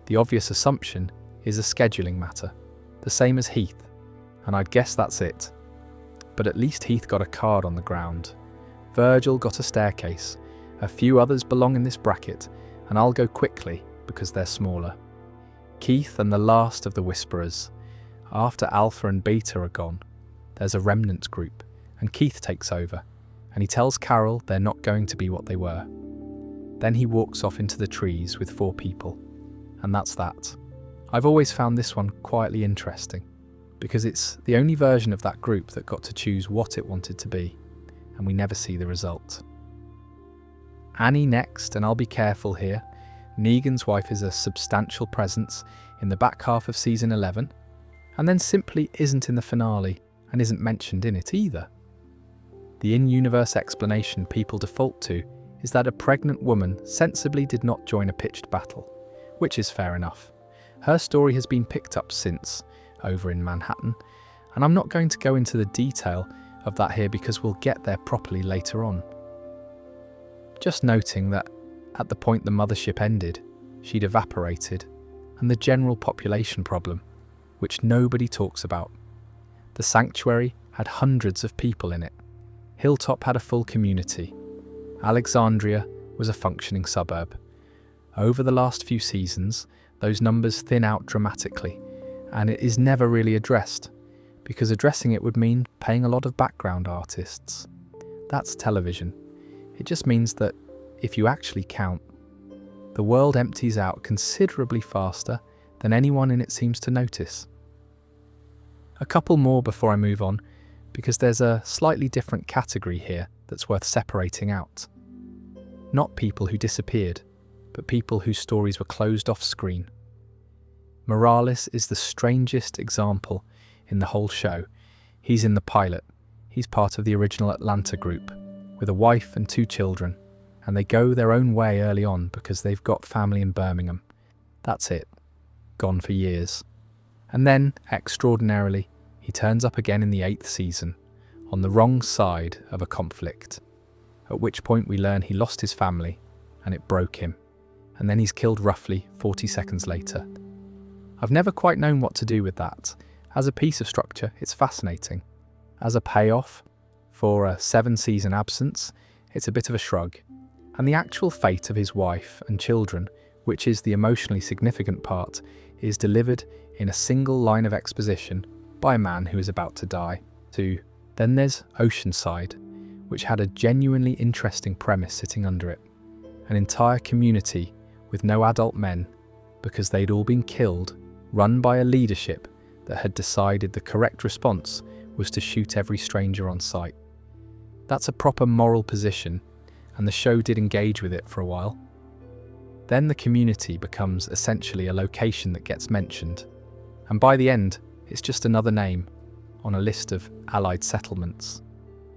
The obvious assumption is a scheduling matter, the same as Heath, and I'd guess that's it. But at least Heath got a card on the ground. Virgil got a staircase. A few others belong in this bracket, and I'll go quickly because they're smaller. Keith and the last of the Whisperers. After Alpha and Beta are gone, there's a remnant group, and Keith takes over, and he tells Carol they're not going to be what they were. Then he walks off into the trees with 4 people, and that's that. I've always found this one quietly interesting, because it's the only version of that group that got to choose what it wanted to be, and we never see the result. Annie next, and I'll be careful here. Negan's wife is a substantial presence in the back half of season 11, and then simply isn't in the finale and isn't mentioned in it either. The in-universe explanation people default to is that a pregnant woman sensibly did not join a pitched battle, which is fair enough. Her story has been picked up since, over in Manhattan, and I'm not going to go into the detail of that here because we'll get there properly later on. Just noting that at the point the mothership ended, she'd evaporated, and the general population problem, which nobody talks about. The sanctuary had hundreds of people in it. Hilltop had a full community. Alexandria was a functioning suburb. Over the last few seasons, those numbers thin out dramatically, and it is never really addressed, because addressing it would mean paying a lot of background artists. That's television. It just means that, if you actually count, the world empties out considerably faster than anyone in it seems to notice. A couple more before I move on, because there's a slightly different category here that's worth separating out. Not people who disappeared, but people whose stories were closed off screen. Morales is the strangest example in the whole show. He's in the pilot. He's part of the original Atlanta group, with a wife and 2 children, and they go their own way early on because they've got family in Birmingham. That's it. Gone for years. And then, extraordinarily, he turns up again in the 8th season, on the wrong side of a conflict, at which point we learn he lost his family, and it broke him, and then he's killed roughly 40 seconds later. I've never quite known what to do with that. As a piece of structure, it's fascinating. As a payoff for a 7-season absence, it's a bit of a shrug. And the actual fate of his wife and children, which is the emotionally significant part, is delivered in a single line of exposition by a man who is about to die. Then there's Oceanside, which had a genuinely interesting premise sitting under it. An entire community with no adult men, because they'd all been killed, run by a leadership that had decided the correct response was to shoot every stranger on sight. That's a proper moral position, and the show did engage with it for a while. Then the community becomes essentially a location that gets mentioned, and by the end, it's just another name on a list of allied settlements.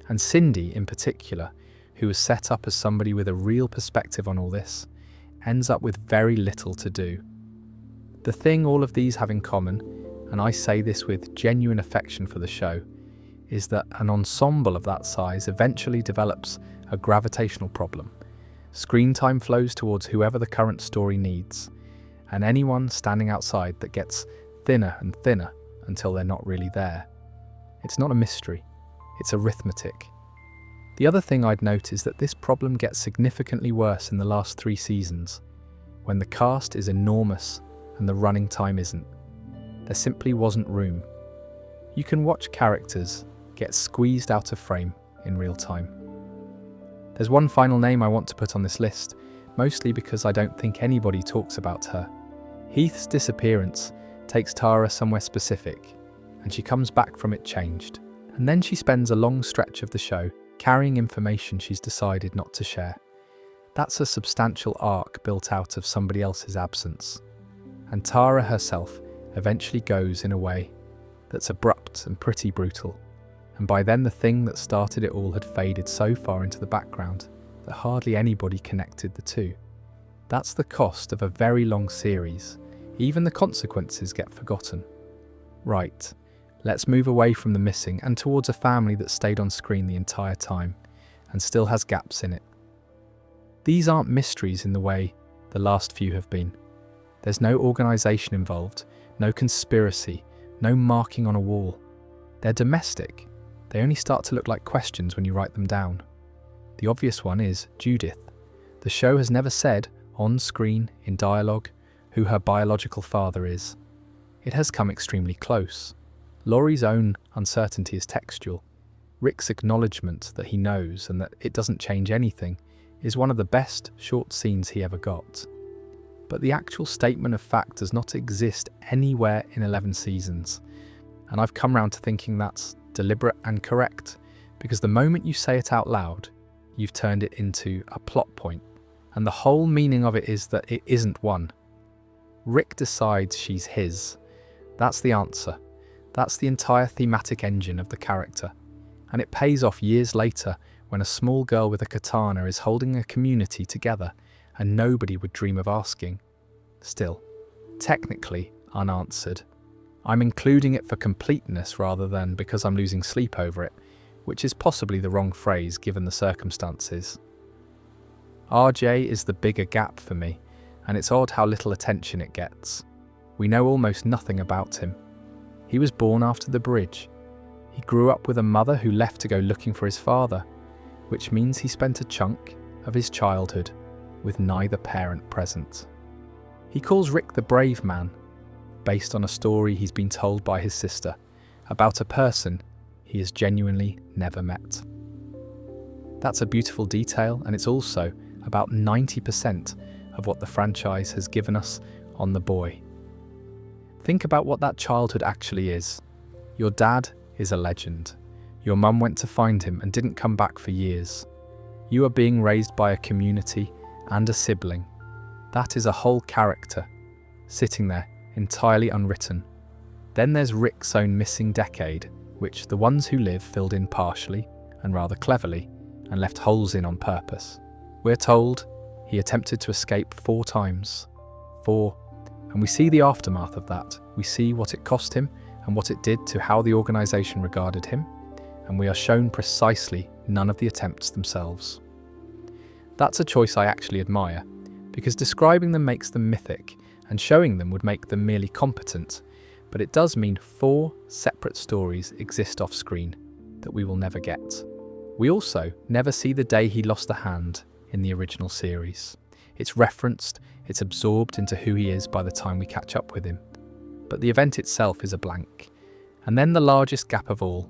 And Cindy, in particular, who was set up as somebody with a real perspective on all this, ends up with very little to do. The thing all of these have in common, and I say this with genuine affection for the show, is that an ensemble of that size eventually develops a gravitational problem. Screen time flows towards whoever the current story needs, and anyone standing outside that gets thinner and thinner until they're not really there. It's not a mystery, it's arithmetic. The other thing I'd note is that this problem gets significantly worse in the last 3 seasons, when the cast is enormous and the running time isn't. There simply wasn't room. You can watch characters get squeezed out of frame in real time. There's one final name I want to put on this list, mostly because I don't think anybody talks about her. Heath's disappearance takes Tara somewhere specific, and she comes back from it changed. And then she spends a long stretch of the show carrying information she's decided not to share. That's a substantial arc built out of somebody else's absence. And Tara herself eventually goes in a way that's abrupt and pretty brutal. And by then the thing that started it all had faded so far into the background that hardly anybody connected the two. That's the cost of a very long series. Even the consequences get forgotten. Right, let's move away from the missing and towards a family that stayed on screen the entire time and still has gaps in it. These aren't mysteries in the way the last few have been. There's no organisation involved, no conspiracy, no marking on a wall. They're domestic. They only start to look like questions when you write them down. The obvious one is Judith. The show has never said, on screen, in dialogue, who her biological father is. It has come extremely close. Laurie's own uncertainty is textual. Rick's acknowledgement that he knows and that it doesn't change anything is one of the best short scenes he ever got. But the actual statement of fact does not exist anywhere in 11 seasons. And I've come round to thinking that's deliberate and correct, because the moment you say it out loud, you've turned it into a plot point. And the whole meaning of it is that it isn't one. Rick decides she's his. That's the answer. That's the entire thematic engine of the character. And it pays off years later when a small girl with a katana is holding a community together and nobody would dream of asking. Still, technically unanswered. I'm including it for completeness rather than because I'm losing sleep over it, which is possibly the wrong phrase given the circumstances. RJ is the bigger gap for me, and it's odd how little attention it gets. We know almost nothing about him. He was born after the bridge. He grew up with a mother who left to go looking for his father, which means he spent a chunk of his childhood with neither parent present. He calls Rick the brave man, based on a story he's been told by his sister about a person he has genuinely never met. That's a beautiful detail, and it's also about 90% of what the franchise has given us on the boy. Think about what that childhood actually is. Your dad is a legend. Your mum went to find him and didn't come back for years. You are being raised by a community and a sibling. That is a whole character, sitting there, entirely unwritten. Then there's Rick's own missing decade, which the ones who live filled in partially and rather cleverly and left holes in on purpose. We're told he attempted to escape 4 times. 4. And we see the aftermath of that. We see what it cost him and what it did to how the organisation regarded him, and we are shown precisely none of the attempts themselves. That's a choice I actually admire, because describing them makes them mythic, and showing them would make them merely competent, but it does mean 4 separate stories exist off screen that we will never get. We also never see the day he lost a hand in the original series. It's referenced, it's absorbed into who he is by the time we catch up with him. But the event itself is a blank. And then the largest gap of all,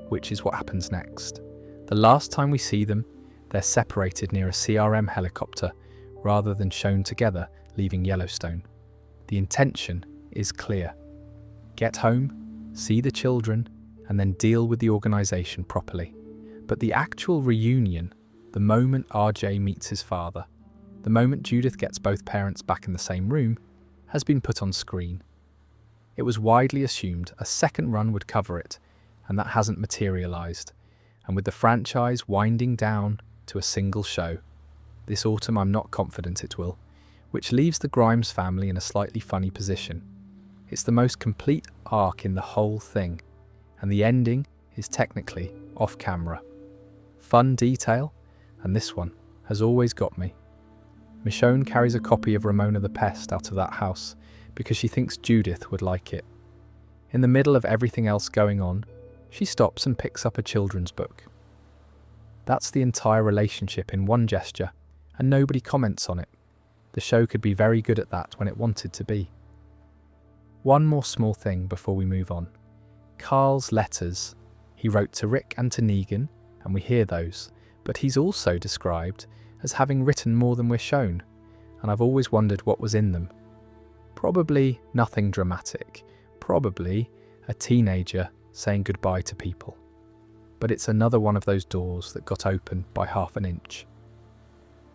which is what happens next. The last time we see them, they're separated near a CRM helicopter rather than shown together leaving Yellowstone. The intention is clear. Get home, see the children, and then deal with the organisation properly. But the actual reunion, the moment RJ meets his father, the moment Judith gets both parents back in the same room, has been put on screen. It was widely assumed a second run would cover it, and that hasn't materialised. And with the franchise winding down to a single show, this autumn I'm not confident it will, which leaves the Grimes family in a slightly funny position. It's the most complete arc in the whole thing, and the ending is technically off camera. Fun detail, and this one has always got me. Michonne carries a copy of Ramona the Pest out of that house because she thinks Judith would like it. In the middle of everything else going on, she stops and picks up a children's book. That's the entire relationship in one gesture, and nobody comments on it. The show could be very good at that when it wanted to be. One more small thing before we move on. Carl's letters. He wrote to Rick and to Negan, and we hear those, but he's also described as having written more than we're shown, and I've always wondered what was in them. Probably nothing dramatic, probably a teenager saying goodbye to people. But it's another one of those doors that got open by half an inch.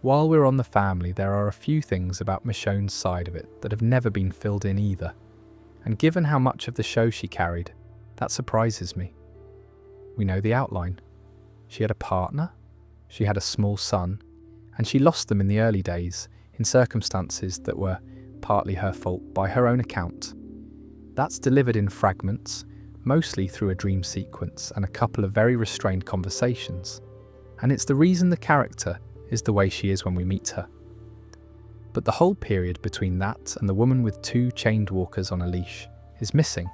While we're on the family, there are a few things about Michonne's side of it that have never been filled in either, and given how much of the show she carried, That surprises me. We know the outline. She had a partner, she had a small son, and she lost them in the early days in circumstances that were partly her fault by her own account. That's delivered in fragments, mostly through a dream sequence and a couple of very restrained conversations. And it's the reason the character is the way she is when we meet her. But the whole period between that and the woman with 2 chained walkers on a leash is missing.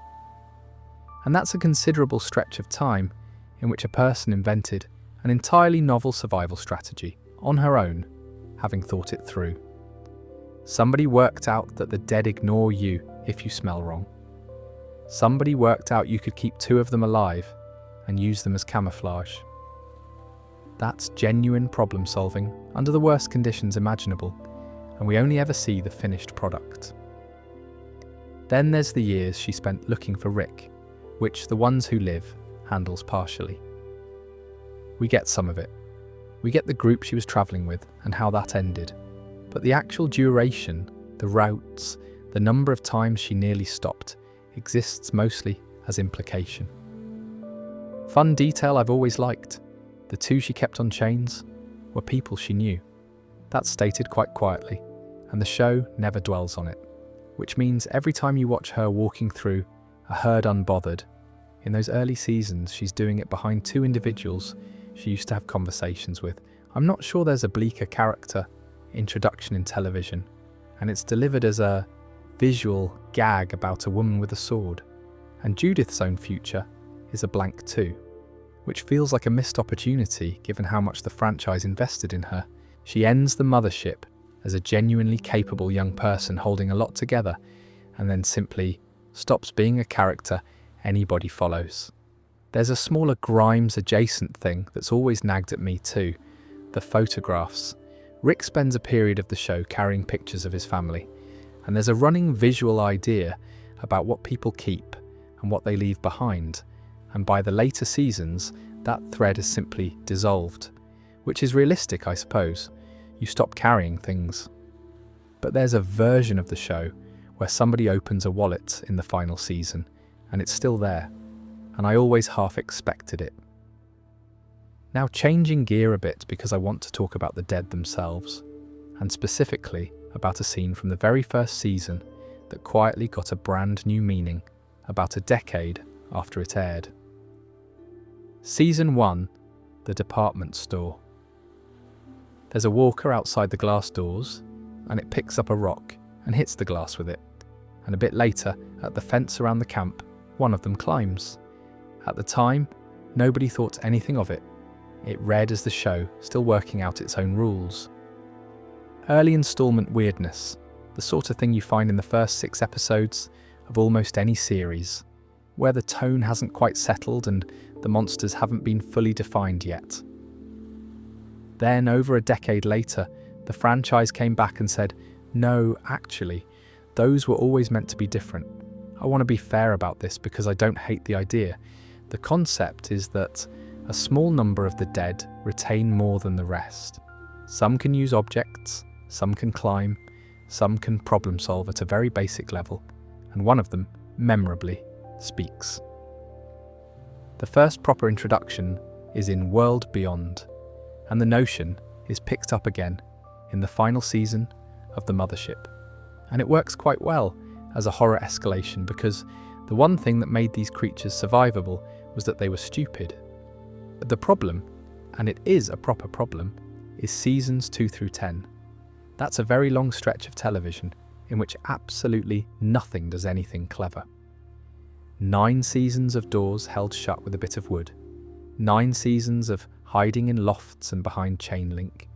And that's a considerable stretch of time in which a person invented an entirely novel survival strategy on her own, having thought it through. Somebody worked out that the dead ignore you if you smell wrong. Somebody worked out you could keep 2 of them alive and use them as camouflage. That's genuine problem solving under the worst conditions imaginable, and we only ever see the finished product. Then there's the years she spent looking for Rick, which The Ones Who Live handles partially. We get some of it. We get the group she was travelling with and how that ended. But the actual duration, the routes, the number of times she nearly stopped, exists mostly as implication. Fun detail I've always liked. The 2 she kept on chains were people she knew. That's stated quite quietly, and the show never dwells on it, which means every time you watch her walking through a herd unbothered, in those early seasons she's doing it behind 2 individuals she used to have conversations with. I'm not sure there's a bleaker character introduction in television, and it's delivered as a visual gag about a woman with a sword. And Judith's own future is a blank too, which feels like a missed opportunity given how much the franchise invested in her. She ends the mothership as a genuinely capable young person holding a lot together, and then simply stops being a character anybody follows. There's a smaller Grimes adjacent thing that's always nagged at me too, the photographs. Rick spends a period of the show carrying pictures of his family, and there's a running visual idea about what people keep and what they leave behind, and by the later seasons that thread is simply dissolved, which is realistic, I suppose. You stop carrying things. But there's a version of the show where somebody opens a wallet in the final season, and it's still there, and I always half expected it. Now, changing gear a bit because I want to talk about the dead themselves, and specifically about a scene from the very first season that quietly got a brand new meaning about a decade after it aired. Season 1, The Department Store. There's a walker outside the glass doors, and it picks up a rock and hits the glass with it. And a bit later, at the fence around the camp, one of them climbs. At the time, nobody thought anything of it. It read as the show still working out its own rules. Early installment weirdness, the sort of thing you find in the first 6 episodes of almost any series, where the tone hasn't quite settled and the monsters haven't been fully defined yet. Then, over a decade later, the franchise came back and said, no, actually, those were always meant to be different. I want to be fair about this because I don't hate the idea. The concept is that a small number of the dead retain more than the rest. Some can use objects, some can climb, some can problem solve at a very basic level, and one of them, memorably, speaks. The first proper introduction is in World Beyond, and the notion is picked up again in the final season of The Mothership. And it works quite well as a horror escalation because the one thing that made these creatures survivable was that they were stupid. The problem, and it is a proper problem, is seasons 2 through 10. That's a very long stretch of television in which absolutely nothing does anything clever. 9 seasons of doors held shut with a bit of wood. 9 seasons of hiding in lofts and behind chain link.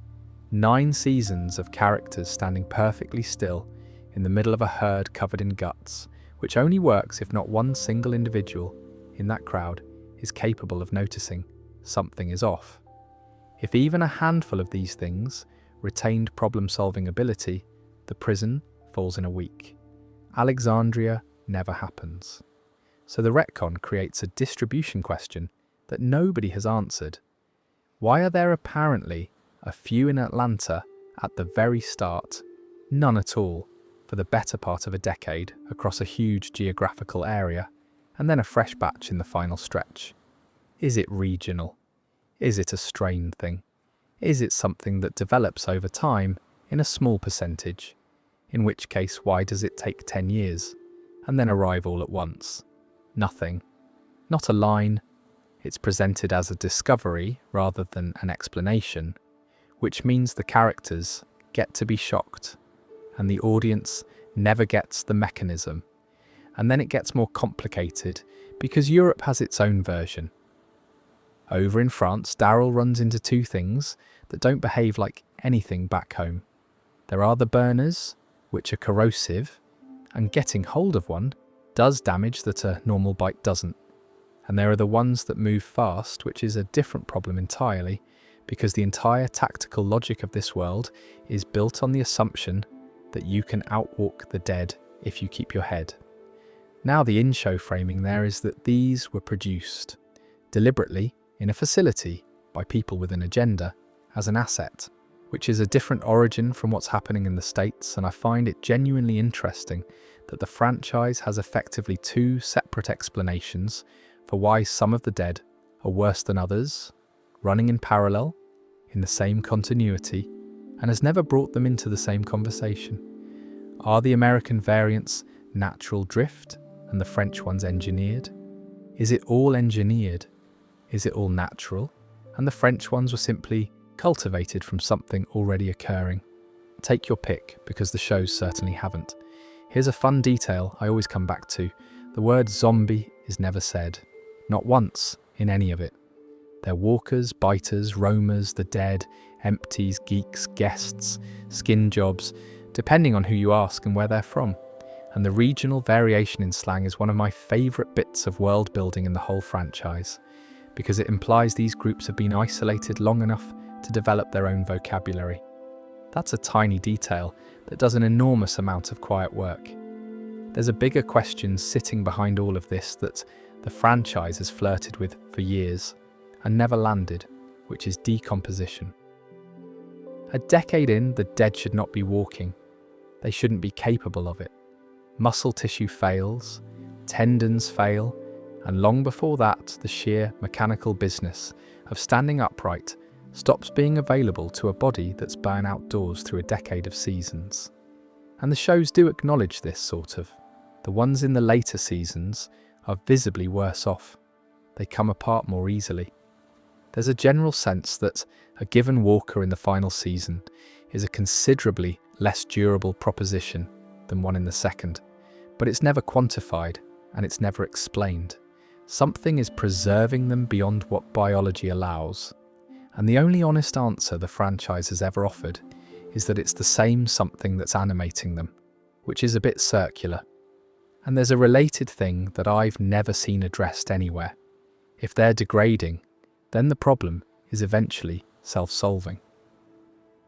9 seasons of characters standing perfectly still in the middle of a herd covered in guts, which only works if not one single individual in that crowd is capable of noticing something is off. If even a handful of these things retained problem-solving ability, the prison falls in a week. Alexandria never happens. So the retcon creates a distribution question that nobody has answered. Why are there apparently a few in Atlanta at the very start, none at all for the better part of a decade across a huge geographical area, and then a fresh batch in the final stretch. Is it regional? Is it a strain thing? Is it something that develops over time in a small percentage? In which case, why does it take 10 years and then arrive all at once? Nothing. Not a line. It's presented as a discovery rather than an explanation, which means the characters get to be shocked and the audience never gets the mechanism. And then it gets more complicated because Europe has its own version. Over in France, Daryl runs into two things that don't behave like anything back home. There are the burners, which are corrosive, and getting hold of one does damage that a normal bike doesn't. And there are the ones that move fast, which is a different problem entirely, because the entire tactical logic of this world is built on the assumption that you can outwalk the dead if you keep your head. Now the in-show framing there is that these were produced deliberately in a facility by people with an agenda as an asset, which is a different origin from what's happening in the States, and I find it genuinely interesting that the franchise has effectively two separate explanations for why some of the dead are worse than others, running in parallel, in the same continuity, and has never brought them into the same conversation. Are the American variants natural drift and the French ones engineered? Is it all engineered? Is it all natural? And the French ones were simply cultivated from something already occurring? Take your pick, because the shows certainly haven't. Here's a fun detail I always come back to. The word zombie is never said. Not once in any of it. They're walkers, biters, roamers, the dead, empties, geeks, guests, skin jobs, depending on who you ask and where they're from. And the regional variation in slang is one of my favourite bits of world building in the whole franchise, because it implies these groups have been isolated long enough to develop their own vocabulary. That's a tiny detail that does an enormous amount of quiet work. There's a bigger question sitting behind all of this that the franchise has flirted with for years and never landed, which is decomposition. A decade in, the dead should not be walking. They shouldn't be capable of it. Muscle tissue fails, tendons fail, and long before that, the sheer mechanical business of standing upright stops being available to a body that's been outdoors through a decade of seasons. And the shows do acknowledge this, sort of. The ones in the later seasons are visibly worse off. They come apart more easily. There's a general sense that a given walker in the final season is a considerably less durable proposition than one in the second, but it's never quantified and it's never explained. Something is preserving them beyond what biology allows, and the only honest answer the franchise has ever offered is that it's the same something that's animating them, which is a bit circular. And there's a related thing that I've never seen addressed anywhere. If they're degrading, then the problem is eventually self-solving.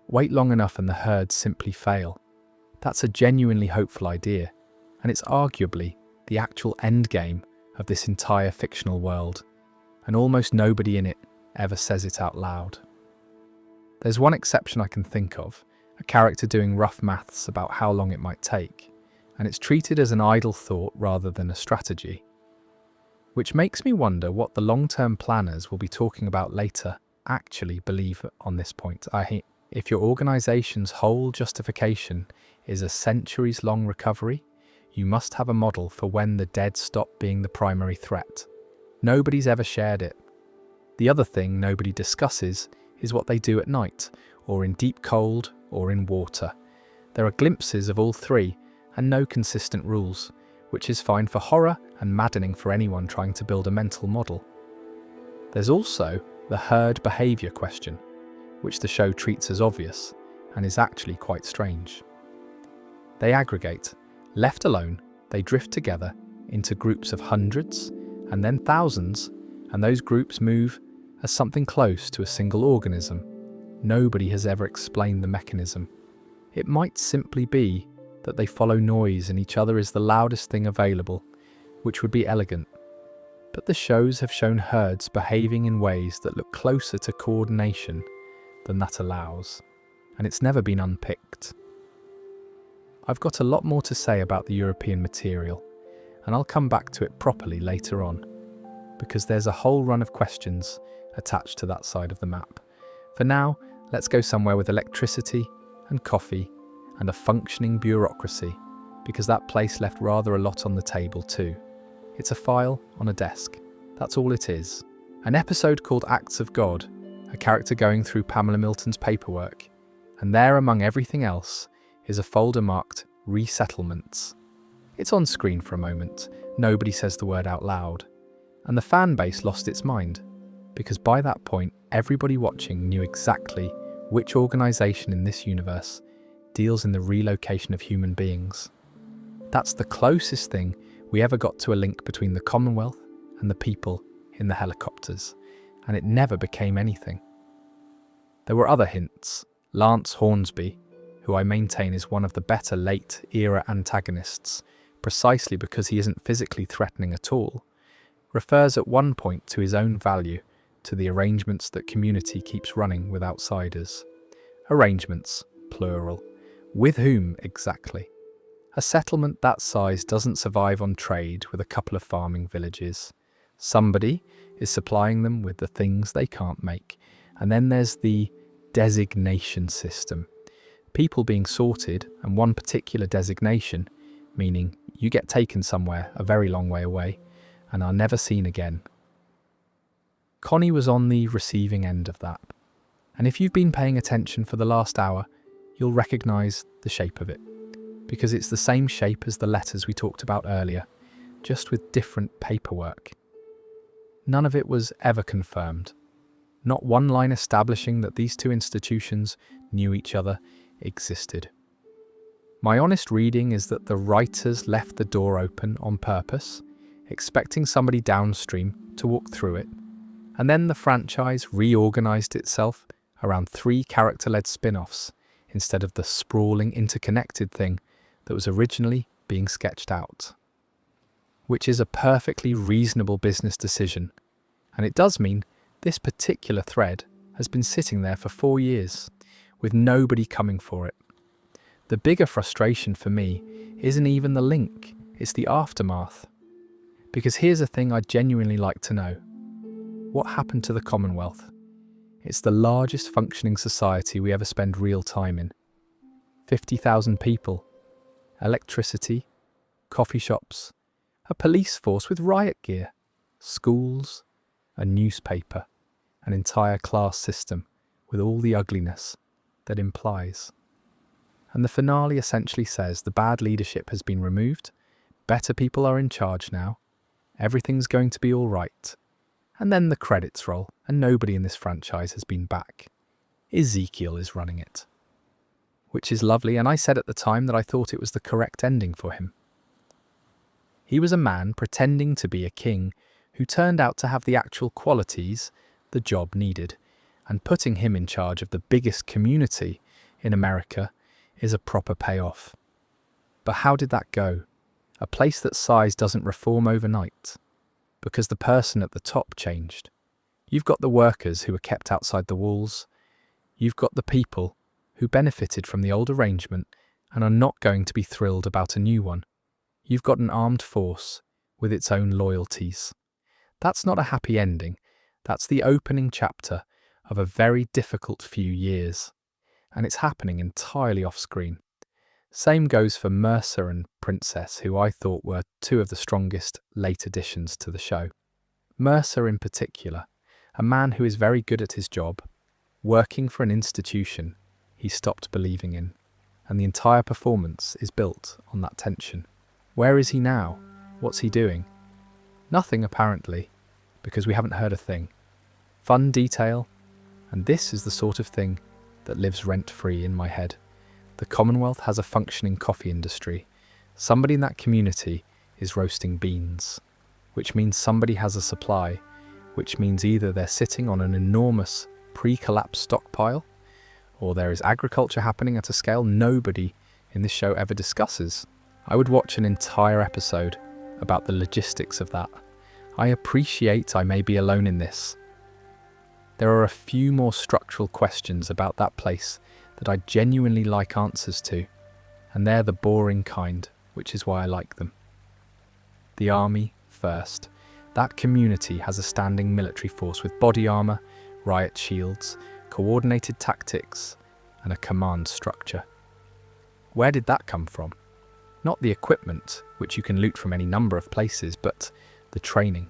Wait long enough and the herds simply fail. That's a genuinely hopeful idea, and it's arguably the actual endgame of this entire fictional world, and almost nobody in it ever says it out loud. There's one exception I can think of, a character doing rough maths about how long it might take, and it's treated as an idle thought rather than a strategy. Which makes me wonder what the long-term planners will be talking about later actually believe on this point. If your organisation's whole justification is a centuries-long recovery, you must have a model for when the dead stop being the primary threat. Nobody's ever shared it. The other thing nobody discusses is what they do at night, or in deep cold, or in water. There are glimpses of all three, and no consistent rules, which is fine for horror and maddening for anyone trying to build a mental model. There's also the herd behaviour question, which the show treats as obvious, and is actually quite strange. They aggregate. Left alone, they drift together into groups of hundreds and then thousands, and those groups move as something close to a single organism. Nobody has ever explained the mechanism. It might simply be that they follow noise and each other is the loudest thing available, which would be elegant. But the shows have shown herds behaving in ways that look closer to coordination than that allows, and it's never been unpicked. I've got a lot more to say about the European material, and I'll come back to it properly later on, because there's a whole run of questions attached to that side of the map. For now, let's go somewhere with electricity and coffee and a functioning bureaucracy, because that place left rather a lot on the table too. It's a file on a desk. That's all it is. An episode called Acts of God, a character going through Pamela Milton's paperwork, and there among everything else is a folder marked Resettlements. It's on screen for a moment, nobody says the word out loud, and the fan base lost its mind, because by that point everybody watching knew exactly which organisation in this universe deals in the relocation of human beings. That's the closest thing we ever got to a link between the Commonwealth and the people in the helicopters, and it never became anything. There were other hints. Lance Hornsby, who I maintain is one of the better late-era antagonists, precisely because he isn't physically threatening at all, refers at one point to his own value to the arrangements that Community keeps running with outsiders. Arrangements, plural. With whom exactly? A settlement that size doesn't survive on trade with a couple of farming villages. Somebody is supplying them with the things they can't make. And then there's the designation system. People being sorted, and one particular designation, meaning you get taken somewhere a very long way away and are never seen again. Connie was on the receiving end of that. And if you've been paying attention for the last hour, you'll recognise the shape of it, because it's the same shape as the letters we talked about earlier, just with different paperwork. None of it was ever confirmed. Not one line establishing that these two institutions knew each other existed. My honest reading is that the writers left the door open on purpose, expecting somebody downstream to walk through it, and then the franchise reorganised itself around 3 character-led spin-offs instead of the sprawling interconnected thing that was originally being sketched out. Which is a perfectly reasonable business decision, and it does mean this particular thread has been sitting there for 4 years, with nobody coming for it. The bigger frustration for me isn't even the link, it's the aftermath. Because here's a thing I'd genuinely like to know. What happened to the Commonwealth? It's the largest functioning society we ever spend real time in. 50,000 people, electricity, coffee shops, a police force with riot gear, schools, a newspaper, an entire class system with all the ugliness that implies. And the finale essentially says the bad leadership has been removed, better people are in charge now, everything's going to be all right. And then the credits roll, and nobody in this franchise has been back. Ezekiel is running it. Which is lovely, and I said at the time that I thought it was the correct ending for him. He was a man pretending to be a king who turned out to have the actual qualities the job needed, and putting him in charge of the biggest community in America is a proper payoff. But how did that go? A place that size doesn't reform overnight, because the person at the top changed. You've got the workers who were kept outside the walls. You've got the people who benefited from the old arrangement and are not going to be thrilled about a new one. You've got an armed force with its own loyalties. That's not a happy ending. That's the opening chapter of a very difficult few years. And it's happening entirely off-screen. Same goes for Mercer and Princess, who I thought were 2 of the strongest late additions to the show. Mercer in particular, a man who is very good at his job, working for an institution he stopped believing in, and the entire performance is built on that tension. Where is he now? What's he doing? Nothing apparently, because we haven't heard a thing. Fun detail, and this is the sort of thing that lives rent-free in my head. The Commonwealth has a functioning coffee industry. Somebody in that community is roasting beans, which means somebody has a supply, which means either they're sitting on an enormous pre-collapse stockpile, or there is agriculture happening at a scale nobody in this show ever discusses. I would watch an entire episode about the logistics of that. I appreciate I may be alone in this. There are a few more structural questions about that place that I genuinely like answers to, and they're the boring kind, which is why I like them. The army first. That community has a standing military force with body armor, riot shields, coordinated tactics, and a command structure. Where did that come from? Not the equipment, which you can loot from any number of places, but the training.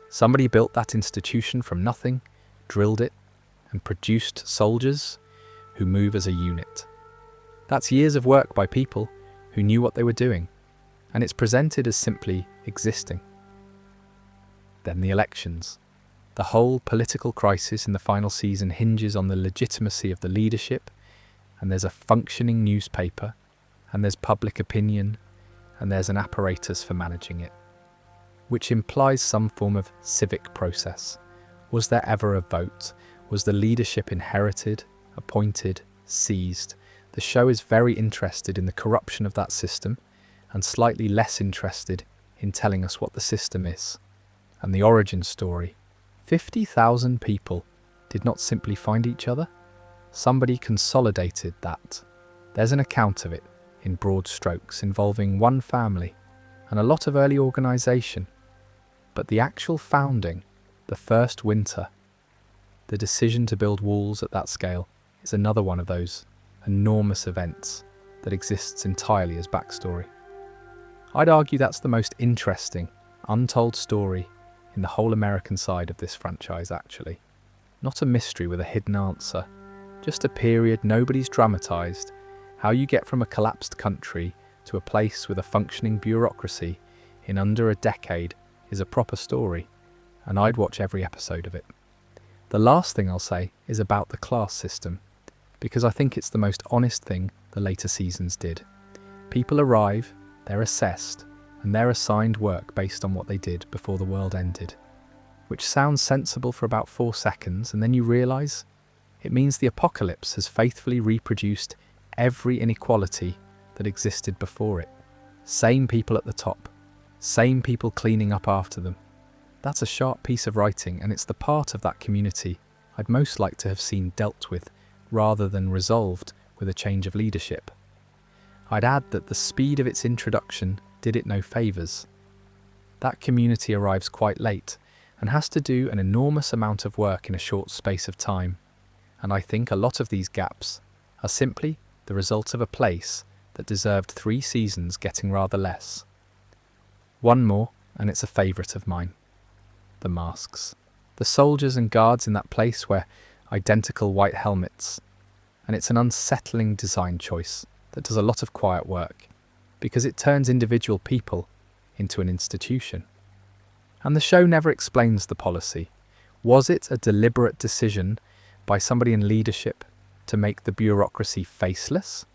Somebody built that institution from nothing, drilled it, and produced soldiers who move as a unit. That's years of work by people who knew what they were doing, and it's presented as simply existing. Then the elections. The whole political crisis in the final season hinges on the legitimacy of the leadership, and there's a functioning newspaper, and there's public opinion, and there's an apparatus for managing it, which implies some form of civic process. Was there ever a vote? Was the leadership inherited, appointed, seized? The show is very interested in the corruption of that system, and slightly less interested in telling us what the system is. And the origin story. 50,000 people did not simply find each other. Somebody consolidated that. There's an account of it, in broad strokes, involving one family and a lot of early organisation. But the actual founding, the first winter, the decision to build walls at that scale, is another one of those enormous events that exists entirely as backstory. I'd argue that's the most interesting, untold story in the whole American side of this franchise, actually. Not a mystery with a hidden answer, just a period nobody's dramatised. How you get from a collapsed country to a place with a functioning bureaucracy in under a decade is a proper story, and I'd watch every episode of it. The last thing I'll say is about the class system, because I think it's the most honest thing the later seasons did. People arrive, they're assessed, and they're assigned work based on what they did before the world ended, which sounds sensible for about 4 seconds, and then you realise it means the apocalypse has faithfully reproduced every inequality that existed before it. Same people at the top, same people cleaning up after them. That's a sharp piece of writing, and it's the part of that community I'd most like to have seen dealt with rather than resolved with a change of leadership. I'd add that the speed of its introduction did it no favours. That community arrives quite late and has to do an enormous amount of work in a short space of time, and I think a lot of these gaps are simply the result of a place that deserved 3 seasons getting rather less. One more, and it's a favourite of mine. The masks. The soldiers and guards in that place wear identical white helmets, and it's an unsettling design choice that does a lot of quiet work, because it turns individual people into an institution. And the show never explains the policy. Was it a deliberate decision by somebody in leadership to make the bureaucracy faceless?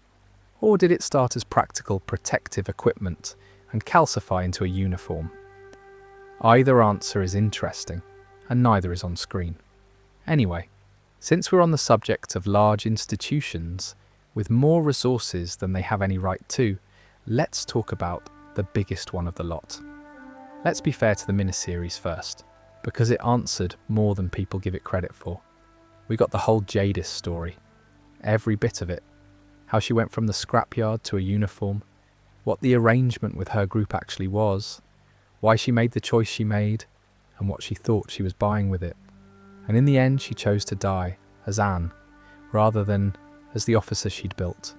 Or did it start as practical protective equipment and calcify into a uniform? Either answer is interesting, and neither is on screen. Anyway, since we're on the subject of large institutions with more resources than they have any right to, let's talk about the biggest one of the lot. Let's be fair to the miniseries first, because it answered more than people give it credit for. We got the whole Jadis story, every bit of it, how she went from the scrapyard to a uniform, what the arrangement with her group actually was, why she made the choice she made, and what she thought she was buying with it. And in the end she chose to die as Anne, rather than as the officer she'd built,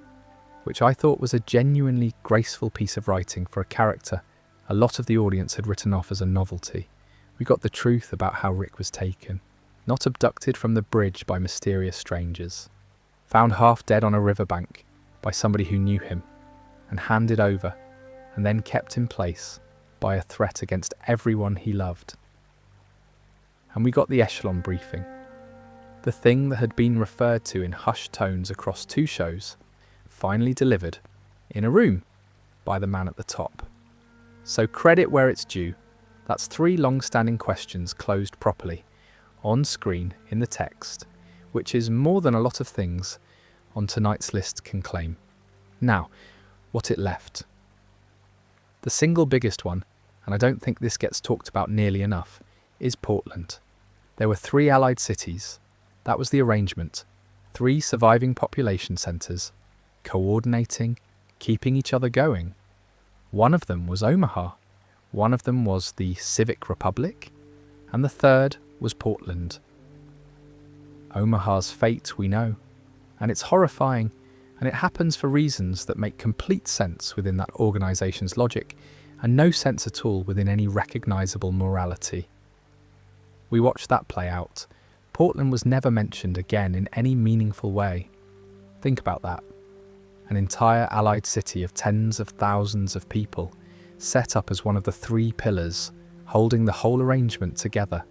which I thought was a genuinely graceful piece of writing for a character a lot of the audience had written off as a novelty. We got the truth about how Rick was taken, not abducted from the bridge by mysterious strangers, found half dead on a riverbank by somebody who knew him, and handed over, and then kept in place by a threat against everyone he loved. And we got the echelon briefing, the thing that had been referred to in hushed tones across 2 shows, finally delivered, in a room, by the man at the top. So credit where it's due. That's 3 long-standing questions closed properly, on screen in the text, which is more than a lot of things on tonight's list can claim. Now, what it left. The single biggest one, and I don't think this gets talked about nearly enough, is Portland. There were 3 allied cities. That was the arrangement. 3 surviving population centres, coordinating, keeping each other going. One of them was Omaha, One of them was the Civic Republic, and the third was Portland. Omaha's fate we know, and it's horrifying, and it happens for reasons that make complete sense within that organisation's logic, and no sense at all within any recognisable morality. We watched that play out. Portland was never mentioned again in any meaningful way. Think about that. An entire allied city of tens of thousands of people, set up as one of the three pillars, holding the whole arrangement together,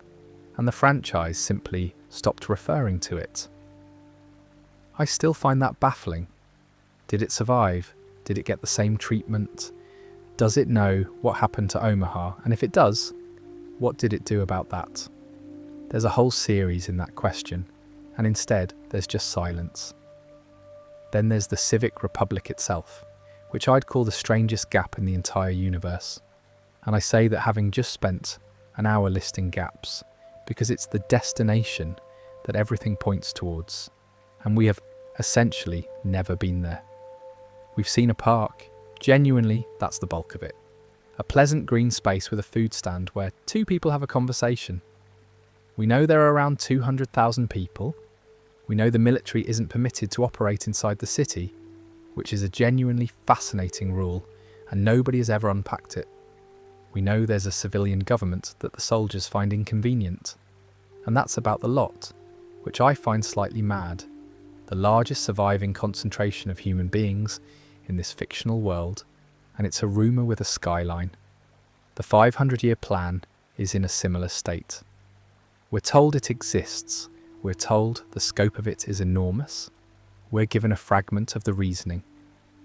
and the franchise simply stopped referring to it. I still find that baffling. Did it survive? Did it get the same treatment? Does it know what happened to Omaha? And if it does, what did it do about that? There's a whole series in that question, and instead there's just silence. Then there's the Civic Republic itself, which I'd call the strangest gap in the entire universe. And I say that having just spent an hour listing gaps, because it's the destination that everything points towards, and we have essentially never been there. We've seen a park. Genuinely, that's the bulk of it. A pleasant green space with a food stand where two people have a conversation. We know there are around 200,000 people. We know the military isn't permitted to operate inside the city, which is a genuinely fascinating rule, and nobody has ever unpacked it. We know there's a civilian government that the soldiers find inconvenient. And that's about the lot, which I find slightly mad. The largest surviving concentration of human beings in this fictional world, and it's a rumour with a skyline. The 500-year plan is in a similar state. We're told it exists. We're told the scope of it is enormous. We're given a fragment of the reasoning,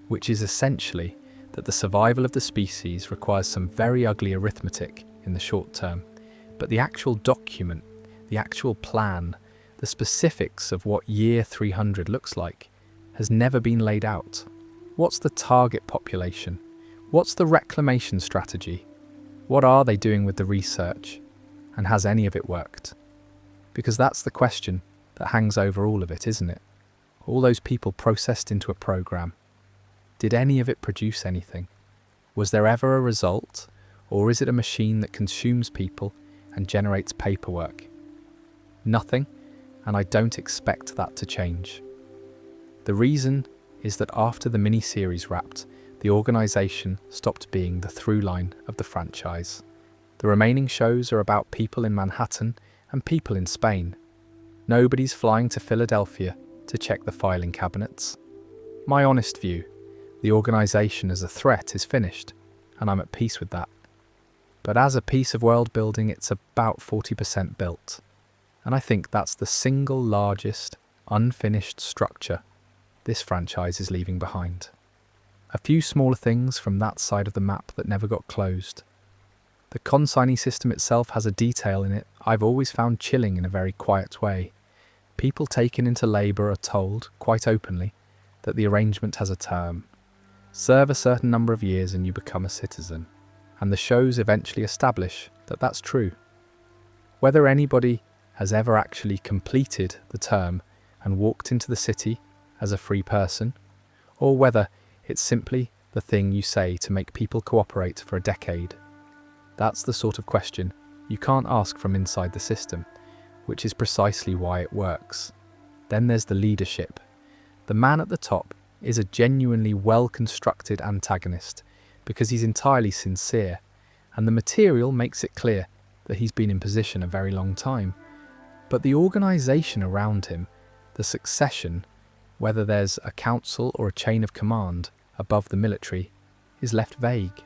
which is essentially that the survival of the species requires some very ugly arithmetic in the short term, but the actual document, the actual plan, the specifics of what year 300 looks like, has never been laid out. What's the target population? What's the reclamation strategy? What are they doing with the research? And has any of it worked? Because that's the question that hangs over all of it, isn't it? All those people processed into a program. Did any of it produce anything? Was there ever a result? Or is it a machine that consumes people and generates paperwork? Nothing, and I don't expect that to change. The reason is that after the mini-series wrapped, the organisation stopped being the through line of the franchise. The remaining shows are about people in Manhattan and people in Spain. Nobody's flying to Philadelphia to check the filing cabinets. My honest view, the organisation as a threat is finished, and I'm at peace with that. But as a piece of world building, it's about 40% built. And I think that's the single largest, unfinished structure this franchise is leaving behind. A few smaller things from that side of the map that never got closed. The consignee system itself has a detail in it I've always found chilling in a very quiet way. People taken into labour are told, quite openly, that the arrangement has a term. Serve a certain number of years and you become a citizen. And the shows eventually establish that that's true. Whether anybody has ever actually completed the term and walked into the city as a free person, or whether it's simply the thing you say to make people cooperate for a decade. That's the sort of question you can't ask from inside the system, which is precisely why it works. Then there's the leadership. The man at the top is a genuinely well-constructed antagonist because he's entirely sincere, and the material makes it clear that he's been in position a very long time. But the organisation around him, the succession, whether there's a council or a chain of command above the military, is left vague.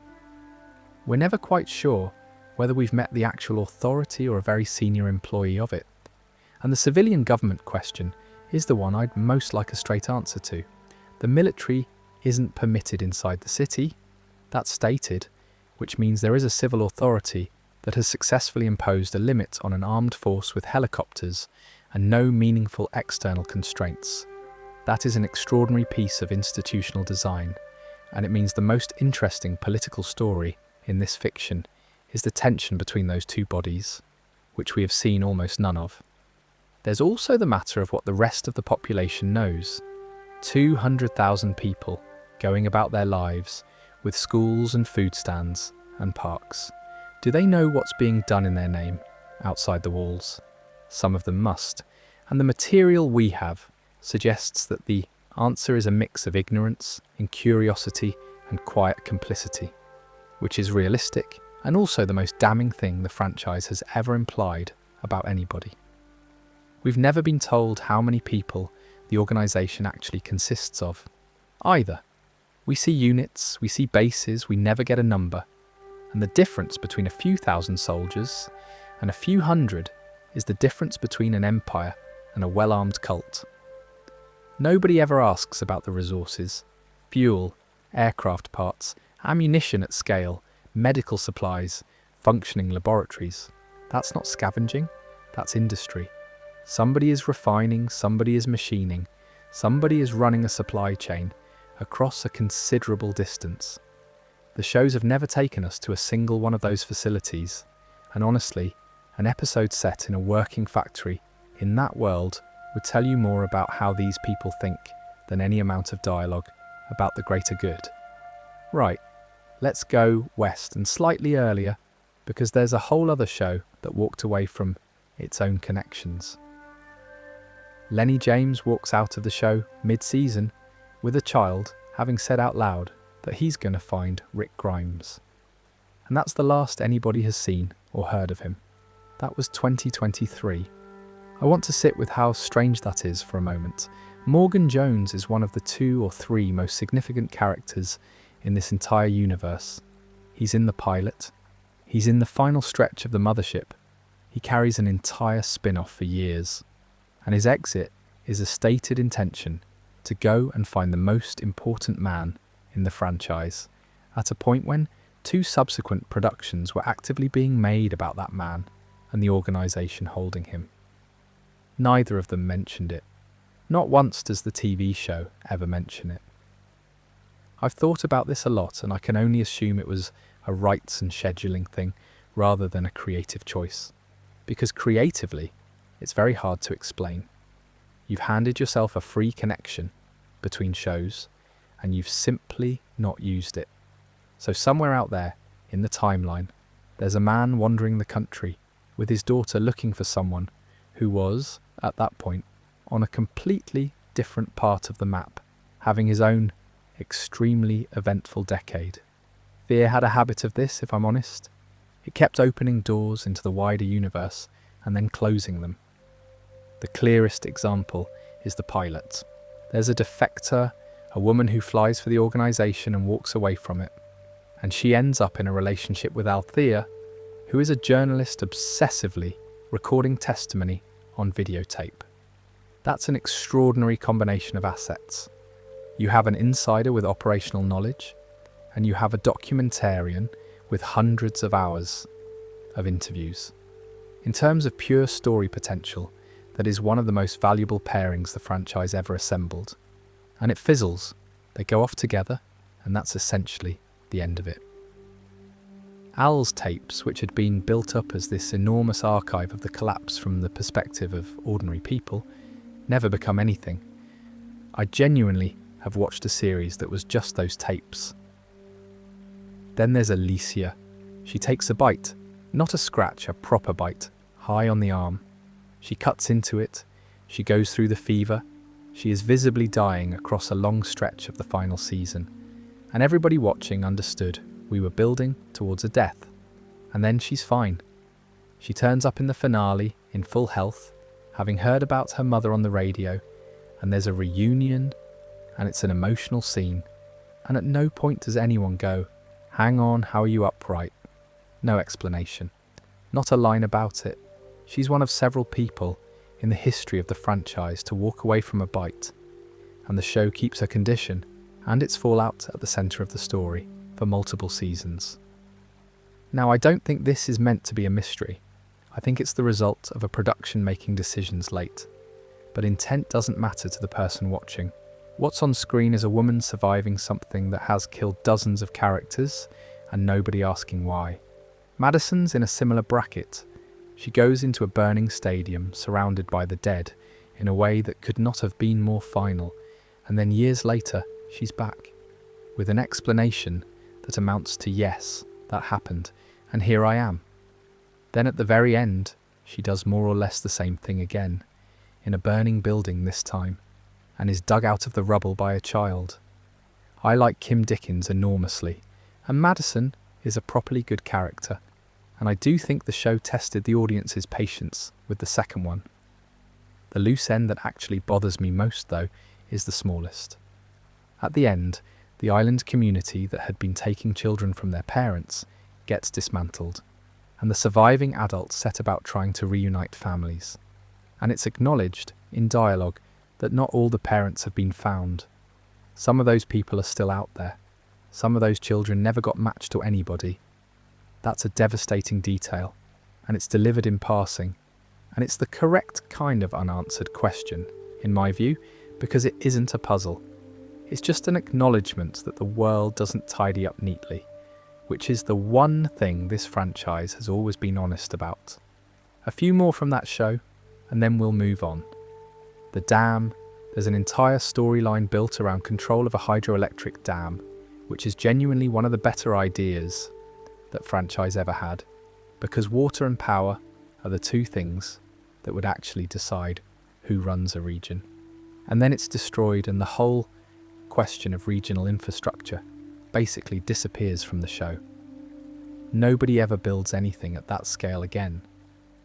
We're never quite sure whether we've met the actual authority or a very senior employee of it. And the civilian government question is the one I'd most like a straight answer to. The military isn't permitted inside the city. That's stated, which means there is a civil authority that has successfully imposed a limit on an armed force with helicopters and no meaningful external constraints. That is an extraordinary piece of institutional design, and it means the most interesting political story in this fiction is the tension between those two bodies, which we have seen almost none of. There's also the matter of what the rest of the population knows. 200,000 people going about their lives with schools and food stands and parks. Do they know what's being done in their name, outside the walls? Some of them must, and the material we have suggests that the answer is a mix of ignorance, incuriosity, and quiet complicity, which is realistic and also the most damning thing the franchise has ever implied about anybody. We've never been told how many people the organisation actually consists of, either. We see units, we see bases, we never get a number, and the difference between a few thousand soldiers and a few hundred is the difference between an empire and a well-armed cult. Nobody ever asks about the resources, fuel, aircraft parts, ammunition at scale, medical supplies, functioning laboratories. That's not scavenging, that's industry. Somebody is refining, somebody is machining, somebody is running a supply chain across a considerable distance. The shows have never taken us to a single one of those facilities, and honestly, an episode set in a working factory in that world would tell you more about how these people think than any amount of dialogue about the greater good. Right, let's go west and slightly earlier, because there's a whole other show that walked away from its own connections. Lenny James walks out of the show mid-season with a child having said out loud that he's going to find Rick Grimes. And that's the last anybody has seen or heard of him. That was 2023. I want to sit with how strange that is for a moment. Morgan Jones is one of the 2 or 3 most significant characters in this entire universe. He's in the pilot. He's in the final stretch of the mothership. He carries an entire spin-off for years. And his exit is a stated intention to go and find the most important man in the franchise, at a point when 2 subsequent productions were actively being made about that man and the organisation holding him. Neither of them mentioned it. Not once does the TV show ever mention it. I've thought about this a lot, and I can only assume it was a rights and scheduling thing rather than a creative choice. Because creatively, it's very hard to explain. You've handed yourself a free connection between shows, and you've simply not used it. So somewhere out there, in the timeline, there's a man wandering the country with his daughter looking for someone who was, at that point, on a completely different part of the map, having his own extremely eventful decade. Fear had a habit of this, if I'm honest. It kept opening doors into the wider universe and then closing them. The clearest example is the pilot. There's a defector, a woman who flies for the organisation and walks away from it, and she ends up in a relationship with Althea, who is a journalist obsessively recording testimony on videotape. That's an extraordinary combination of assets. You have an insider with operational knowledge, and you have a documentarian with hundreds of hours of interviews. In terms of pure story potential, that is one of the most valuable pairings the franchise ever assembled. And it fizzles. They go off together, and that's essentially the end of it. Al's tapes, which had been built up as this enormous archive of the collapse from the perspective of ordinary people, never become anything. I genuinely have watched a series that was just those tapes. Then there's Alicia. She takes a bite, not a scratch, a proper bite, high on the arm. She cuts into it, she goes through the fever, she is visibly dying across a long stretch of the final season, and everybody watching understood we were building towards a death. And then she's fine. She turns up in the finale in full health, having heard about her mother on the radio, and there's a reunion, and it's an emotional scene, and at no point does anyone go, "Hang on, how are you upright?" No explanation. Not a line about it. She's one of several people in the history of the franchise to walk away from a bite, and the show keeps her condition and its fallout at the centre of the story for multiple seasons. Now, I don't think this is meant to be a mystery. I think it's the result of a production making decisions late. But intent doesn't matter to the person watching. What's on screen is a woman surviving something that has killed dozens of characters and nobody asking why. Madison's in a similar bracket. She goes into a burning stadium surrounded by the dead in a way that could not have been more final, and then years later she's back with an explanation that amounts to yes, that happened, And here I am. Then at the very end, she does more or less the same thing again, in a burning building this time, and is dug out of the rubble by a child. I like Kim Dickens enormously, and Madison is a properly good character, and I do think the show tested the audience's patience with the second one. The loose end that actually bothers me most, though, is the smallest. At the end, the island community that had been taking children from their parents gets dismantled, and the surviving adults set about trying to reunite families. And it's acknowledged, in dialogue, that not all the parents have been found. Some of those people are still out there. Some of those children never got matched to anybody. That's a devastating detail, and it's delivered in passing. And it's the correct kind of unanswered question, in my view, because it isn't a puzzle. It's just an acknowledgement that the world doesn't tidy up neatly, which is the one thing this franchise has always been honest about. A few more from that show, and then we'll move on. The dam. There's an entire storyline built around control of a hydroelectric dam, which is genuinely one of the better ideas that franchise ever had, because water and power are the two things that would actually decide who runs a region. And then it's destroyed, and the whole question of regional infrastructure basically disappears from the show. Nobody ever builds anything at that scale again.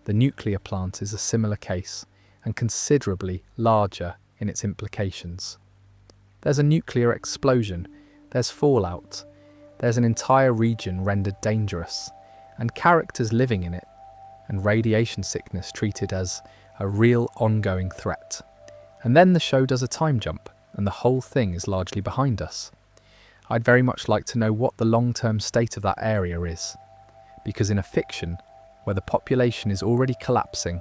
The nuclear plant is a similar case, and considerably larger in its implications. There's a nuclear explosion, there's fallout, there's an entire region rendered dangerous, and characters living in it, and radiation sickness treated as a real ongoing threat. And then the show does a time jump, and the whole thing is largely behind us. I'd very much like to know what the long-term state of that area is, because in a fiction where the population is already collapsing,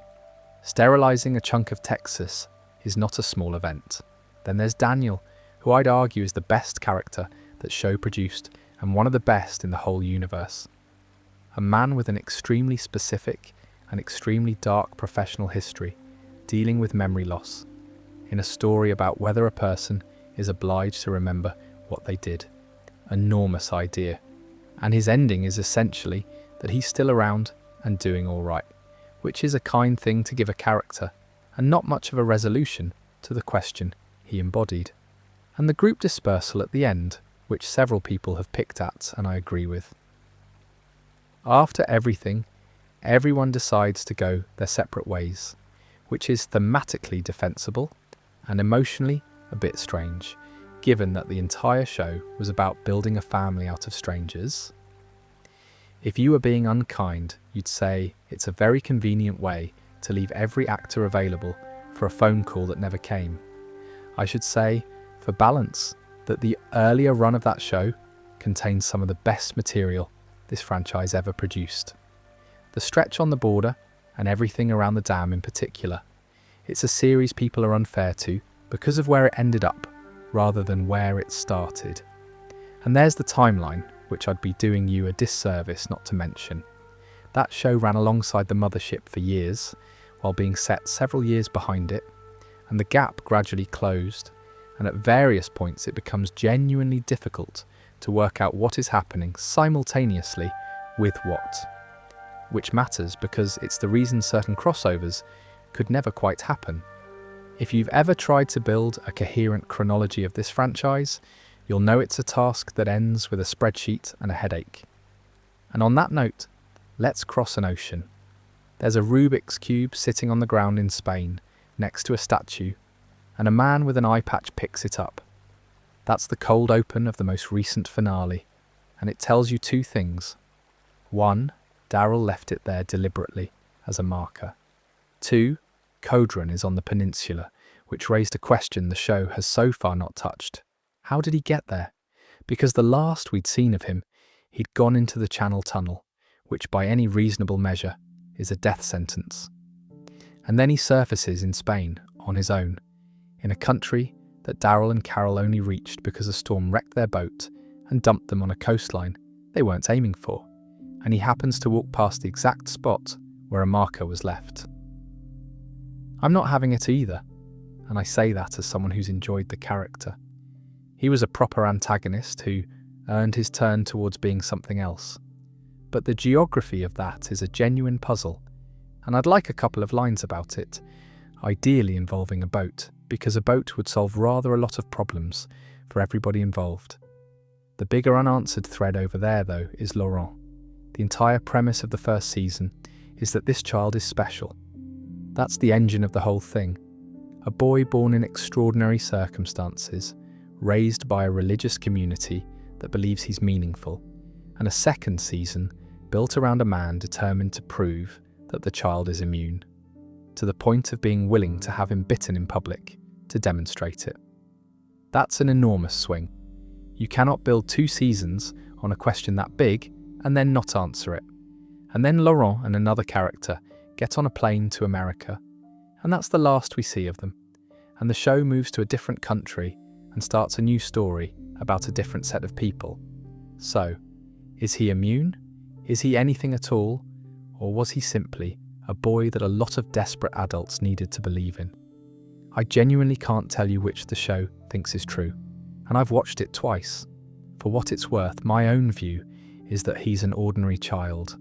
sterilizing a chunk of Texas is not a small event. Then there's Daniel, who I'd argue is the best character that show produced and one of the best in the whole universe. A man with an extremely specific and extremely dark professional history, dealing with memory loss, in a story about whether a person is obliged to remember what they did. Enormous idea. And his ending is essentially that he's still around and doing all right, which is a kind thing to give a character, and not much of a resolution to the question he embodied. And the group dispersal at the end, which several people have picked at, and I agree with. After everything, everyone decides to go their separate ways, which is thematically defensible and emotionally a bit strange, given that the entire show was about building a family out of strangers. If you were being unkind, you'd say it's a very convenient way to leave every actor available for a phone call that never came. I should say, for balance, that the earlier run of that show contains some of the best material this franchise ever produced. The stretch on the border, and everything around the dam in particular, it's a series people are unfair to because of where it ended up, rather than where it started. And there's the timeline, which I'd be doing you a disservice not to mention. That show ran alongside the mothership for years, while being set several years behind it, and the gap gradually closed, and at various points it becomes genuinely difficult to work out what is happening simultaneously with what. Which matters because it's the reason certain crossovers could never quite happen. If you've ever tried to build a coherent chronology of this franchise, you'll know it's a task that ends with a spreadsheet and a headache. And on that note, let's cross an ocean. There's a Rubik's Cube sitting on the ground in Spain, next to a statue, and a man with an eye patch picks it up. That's the cold open of the most recent finale, and it tells you two things. One, Daryl left it there deliberately, as a marker. Two, Codron is on the peninsula, which raised a question the show has so far not touched. How did he get there? Because the last we'd seen of him, he'd gone into the Channel Tunnel, which by any reasonable measure is a death sentence. And then he surfaces in Spain, on his own, in a country that Daryl and Carol only reached because a storm wrecked their boat and dumped them on a coastline they weren't aiming for, and he happens to walk past the exact spot where a marker was left. I'm not having it either, and I say that as someone who's enjoyed the character. He was a proper antagonist who earned his turn towards being something else. But the geography of that is a genuine puzzle, and I'd like a couple of lines about it, ideally involving a boat, because a boat would solve rather a lot of problems for everybody involved. The bigger unanswered thread over there, though, is Laurent. The entire premise of the first season is that this child is special. That's the engine of the whole thing. A boy born in extraordinary circumstances, raised by a religious community that believes he's meaningful, and a second season built around a man determined to prove that the child is immune, to the point of being willing to have him bitten in public to demonstrate it. That's an enormous swing. You cannot build 2 seasons on a question that big and then not answer it. And then Laurent and another character get on a plane to America, and that's the last we see of them. And the show moves to a different country and starts a new story about a different set of people. So, is he immune? Is he anything at all? Or was he simply a boy that a lot of desperate adults needed to believe in? I genuinely can't tell you which the show thinks is true, and I've watched it twice. For what it's worth, my own view is that he's an ordinary child,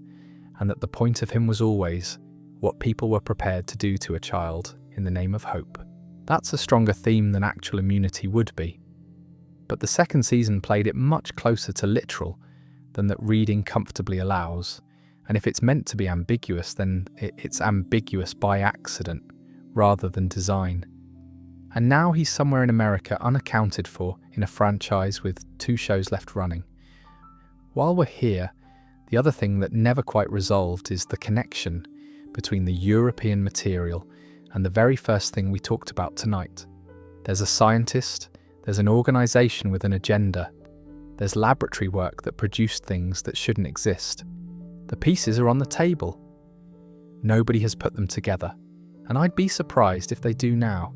and that the point of him was always what people were prepared to do to a child in the name of hope. That's a stronger theme than actual immunity would be. But the second season played it much closer to literal than that reading comfortably allows, and if it's meant to be ambiguous, then it's ambiguous by accident rather than design. And now he's somewhere in America unaccounted for in a franchise with 2 shows left running. While we're here, the other thing that never quite resolved is the connection between the European material and the very first thing we talked about tonight. There's a scientist, there's an organisation with an agenda, there's laboratory work that produced things that shouldn't exist. The pieces are on the table. Nobody has put them together, and I'd be surprised if they do now,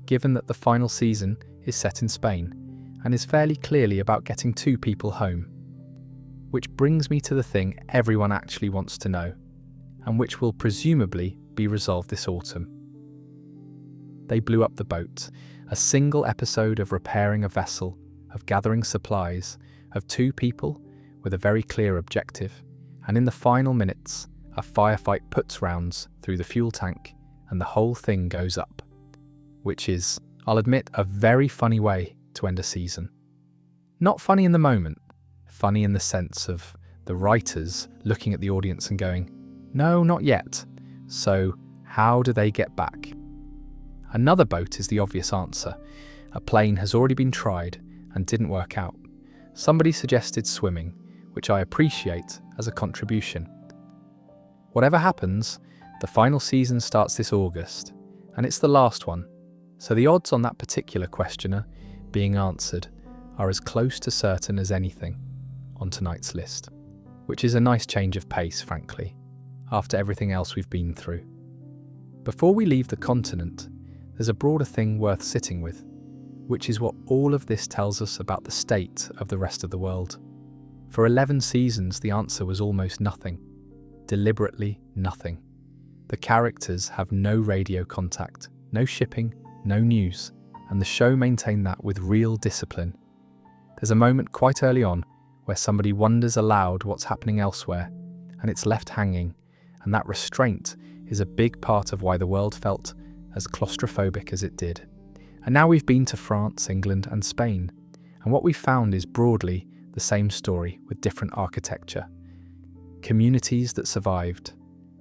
given that the final season is set in Spain and is fairly clearly about getting 2 people home. Which brings me to the thing everyone actually wants to know, and which will presumably be resolved this autumn. They blew up the boat, a single episode of repairing a vessel, of gathering supplies, of 2 people with a very clear objective, and in the final minutes, a firefight puts rounds through the fuel tank and the whole thing goes up. Which is, I'll admit, a very funny way to end a season. Not funny in the moment, funny in the sense of the writers looking at the audience and going, no, not yet. So how do they get back? Another boat is the obvious answer. A plane has already been tried and didn't work out. Somebody suggested swimming, which I appreciate as a contribution. Whatever happens, the final season starts this August, and it's the last one. So the odds on that particular questioner being answered are as close to certain as anything on tonight's list, which is a nice change of pace, frankly, after everything else we've been through. Before we leave the continent, there's a broader thing worth sitting with, which is what all of this tells us about the state of the rest of the world. For 11 seasons, the answer was almost nothing. Deliberately nothing. The characters have no radio contact, no shipping, no news, and the show maintained that with real discipline. There's a moment quite early on where somebody wonders aloud what's happening elsewhere, and it's left hanging, and that restraint is a big part of why the world felt as claustrophobic as it did. And now we've been to France, England, and Spain, and what we found is broadly the same story with different architecture. Communities that survived,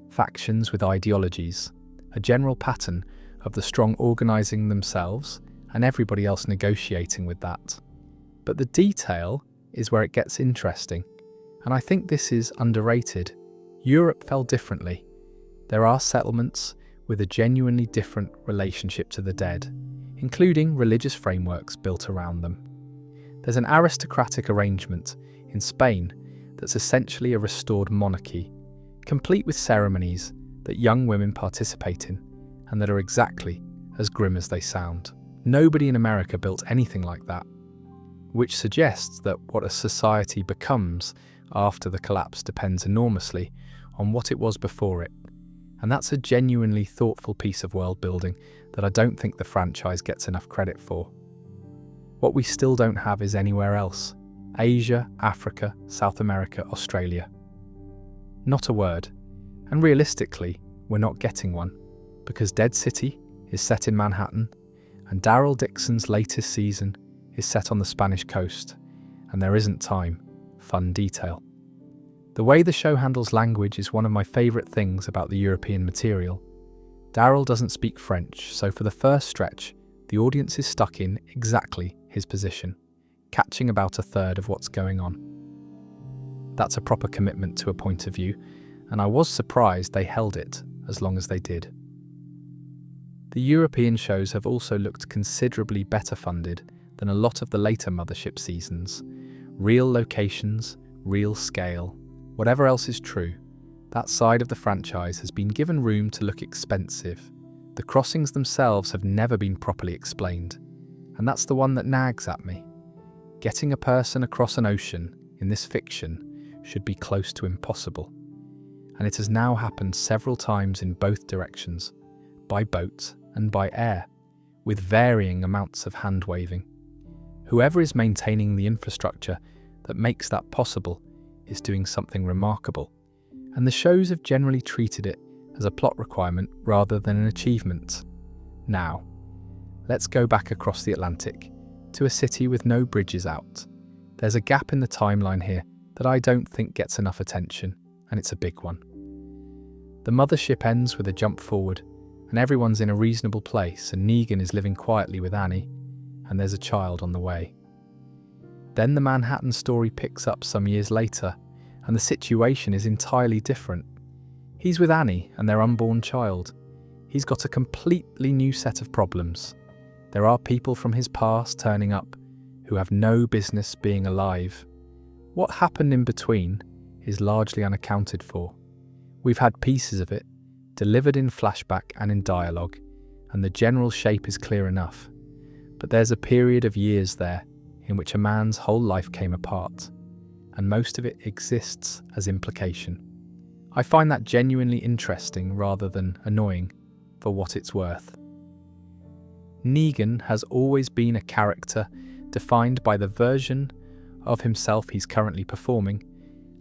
factions with ideologies, a general pattern of the strong organising themselves and everybody else negotiating with that. But the detail is where it gets interesting, and I think this is underrated. Europe fell differently. There are settlements with a genuinely different relationship to the dead, including religious frameworks built around them. There's an aristocratic arrangement in Spain that's essentially a restored monarchy, complete with ceremonies that young women participate in and that are exactly as grim as they sound. Nobody in America built anything like that, which suggests that what a society becomes after the collapse depends enormously on what it was before it. And that's a genuinely thoughtful piece of world building that I don't think the franchise gets enough credit for. What we still don't have is anywhere else. Asia, Africa, South America, Australia. Not a word. And realistically, we're not getting one, because Dead City is set in Manhattan, and Daryl Dixon's latest season is set on the Spanish coast, and there isn't time, fun detail. The way the show handles language is one of my favourite things about the European material. Daryl doesn't speak French, so for the first stretch, the audience is stuck in exactly his position, catching about a third of what's going on. That's a proper commitment to a point of view, and I was surprised they held it as long as they did. The European shows have also looked considerably better funded than a lot of the later Mothership seasons. Real locations, real scale. Whatever else is true, that side of the franchise has been given room to look expensive. The crossings themselves have never been properly explained, and that's the one that nags at me. Getting a person across an ocean in this fiction should be close to impossible, and it has now happened several times in both directions, by boat and by air, with varying amounts of hand-waving. Whoever is maintaining the infrastructure that makes that possible is doing something remarkable, and the shows have generally treated it as a plot requirement rather than an achievement. Now, let's go back across the Atlantic to a city with no bridges out. There's a gap in the timeline here that I don't think gets enough attention, and it's a big one. The mothership ends with a jump forward, and everyone's in a reasonable place, and Negan is living quietly with Annie, and there's a child on the way. Then the Manhattan story picks up some years later, and the situation is entirely different. He's with Annie and their unborn child. He's got a completely new set of problems. There are people from his past turning up who have no business being alive. What happened in between is largely unaccounted for. We've had pieces of it, delivered in flashback and in dialogue, and the general shape is clear enough. But there's a period of years there in which a man's whole life came apart, and most of it exists as implication. I find that genuinely interesting rather than annoying, for what it's worth. Negan has always been a character defined by the version of himself he's currently performing,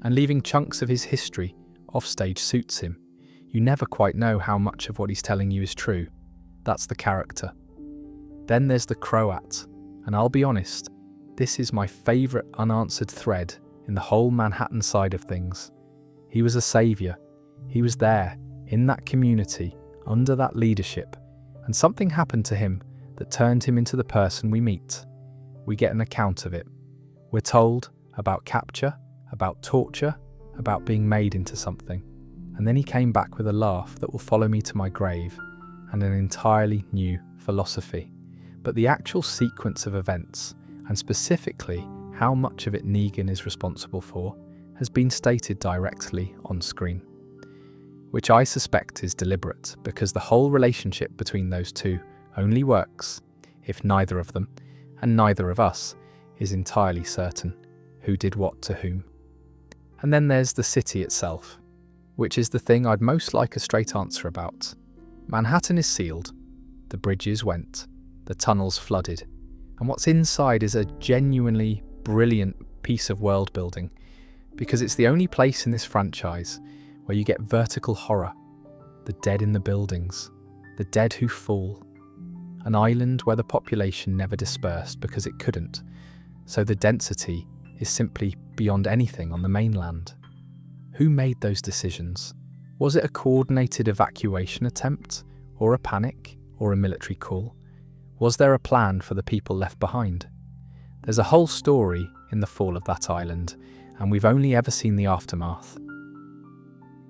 and leaving chunks of his history offstage suits him. You never quite know how much of what he's telling you is true. That's the character. Then there's the Croat, and I'll be honest, this is my favourite unanswered thread in the whole Manhattan side of things. He was a saviour. He was there, in that community, under that leadership, and something happened to him that turned him into the person we meet. We get an account of it. We're told about capture, about torture, about being made into something. And then he came back with a laugh that will follow me to my grave, and an entirely new philosophy. But the actual sequence of events, and specifically how much of it Negan is responsible for, has been stated directly on screen. Which I suspect is deliberate, because the whole relationship between those two only works if neither of them, and neither of us, is entirely certain who did what to whom. And then there's the city itself, which is the thing I'd most like a straight answer about. Manhattan is sealed, the bridges went, the tunnels flooded, and what's inside is a genuinely brilliant piece of world building, because it's the only place in this franchise where you get vertical horror, the dead in the buildings, the dead who fall, an island where the population never dispersed because it couldn't, so the density is simply beyond anything on the mainland. Who made those decisions? Was it a coordinated evacuation attempt, or a panic, or a military call? Was there a plan for the people left behind? There's a whole story in the fall of that island, and we've only ever seen the aftermath.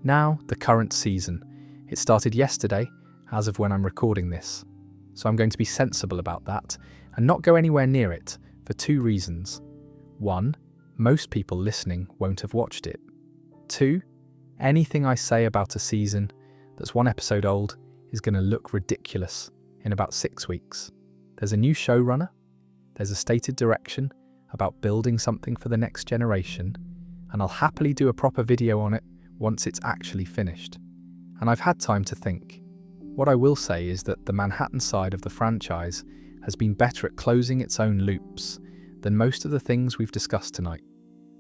Now, the current season. It started yesterday, as of when I'm recording this. So I'm going to be sensible about that, and not go anywhere near it, for two reasons. One, most people listening won't have watched it. Two, anything I say about a season that's one episode old is going to look ridiculous in about 6 weeks. There's a new showrunner, there's a stated direction about building something for the next generation, and I'll happily do a proper video on it once it's actually finished. And I've had time to think. What I will say is that the Manhattan side of the franchise has been better at closing its own loops than most of the things we've discussed tonight.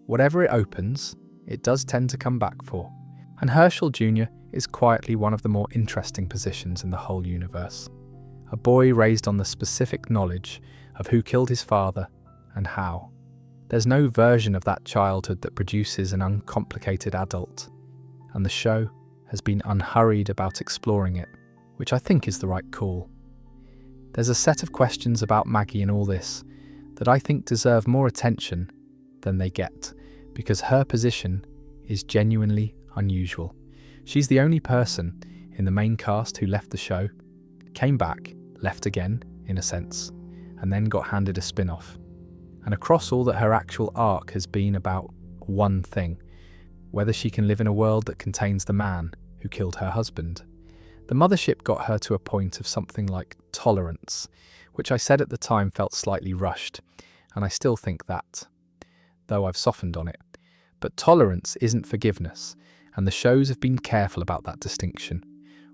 Whatever it opens, it does tend to come back for. And Herschel Jr. is quietly one of the more interesting positions in the whole universe. A boy raised on the specific knowledge of who killed his father and how. There's no version of that childhood that produces an uncomplicated adult, and the show has been unhurried about exploring it, which I think is the right call. There's a set of questions about Maggie in all this that I think deserve more attention than they get, because her position is genuinely unusual. She's the only person in the main cast who left the show, came back, left again, in a sense, and then got handed a spin-off. And across all that, her actual arc has been about one thing: whether she can live in a world that contains the man who killed her husband. The mothership got her to a point of something like tolerance, which I said at the time felt slightly rushed, and I still think that, though I've softened on it. But tolerance isn't forgiveness, and the shows have been careful about that distinction.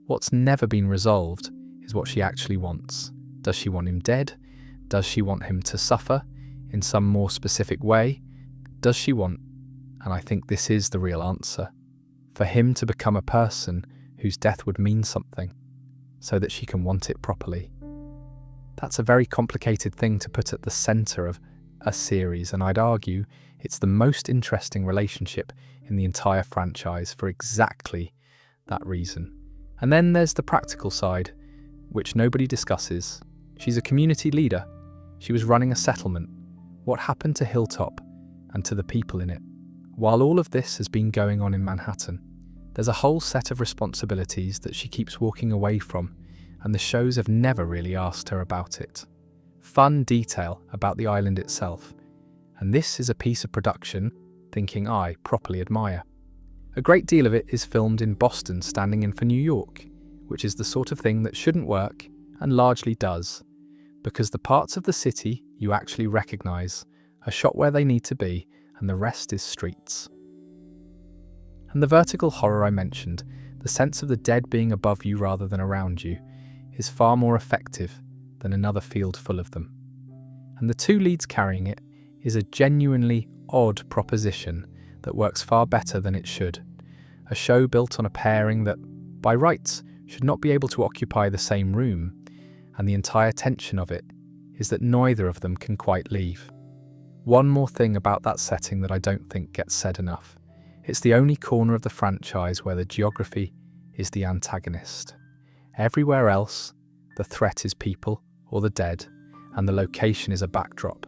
What's never been resolved is what she actually wants. Does she want him dead? Does she want him to suffer in some more specific way? Does she want, and I think this is the real answer, for him to become a person whose death would mean something, so that she can want it properly? That's a very complicated thing to put at the centre of a series, and I'd argue it's the most interesting relationship in the entire franchise for exactly that reason. And then there's the practical side, which nobody discusses. She's a community leader. She was running a settlement. What happened to Hilltop and to the people in it? While all of this has been going on in Manhattan, there's a whole set of responsibilities that she keeps walking away from, and the shows have never really asked her about it. Fun detail about the island itself. And this is a piece of production thinking I properly admire. A great deal of it is filmed in Boston standing in for New York, which is the sort of thing that shouldn't work and largely does, because the parts of the city you actually recognise are shot where they need to be, and the rest is streets. And the vertical horror I mentioned, the sense of the dead being above you rather than around you, is far more effective than another field full of them. And the two leads carrying it is a genuinely odd proposition that works far better than it should. A show built on a pairing that, by rights, should not be able to occupy the same room, and the entire tension of it is that neither of them can quite leave. One more thing about that setting that I don't think gets said enough. It's the only corner of the franchise where the geography is the antagonist. Everywhere else, the threat is people or the dead, and the location is a backdrop.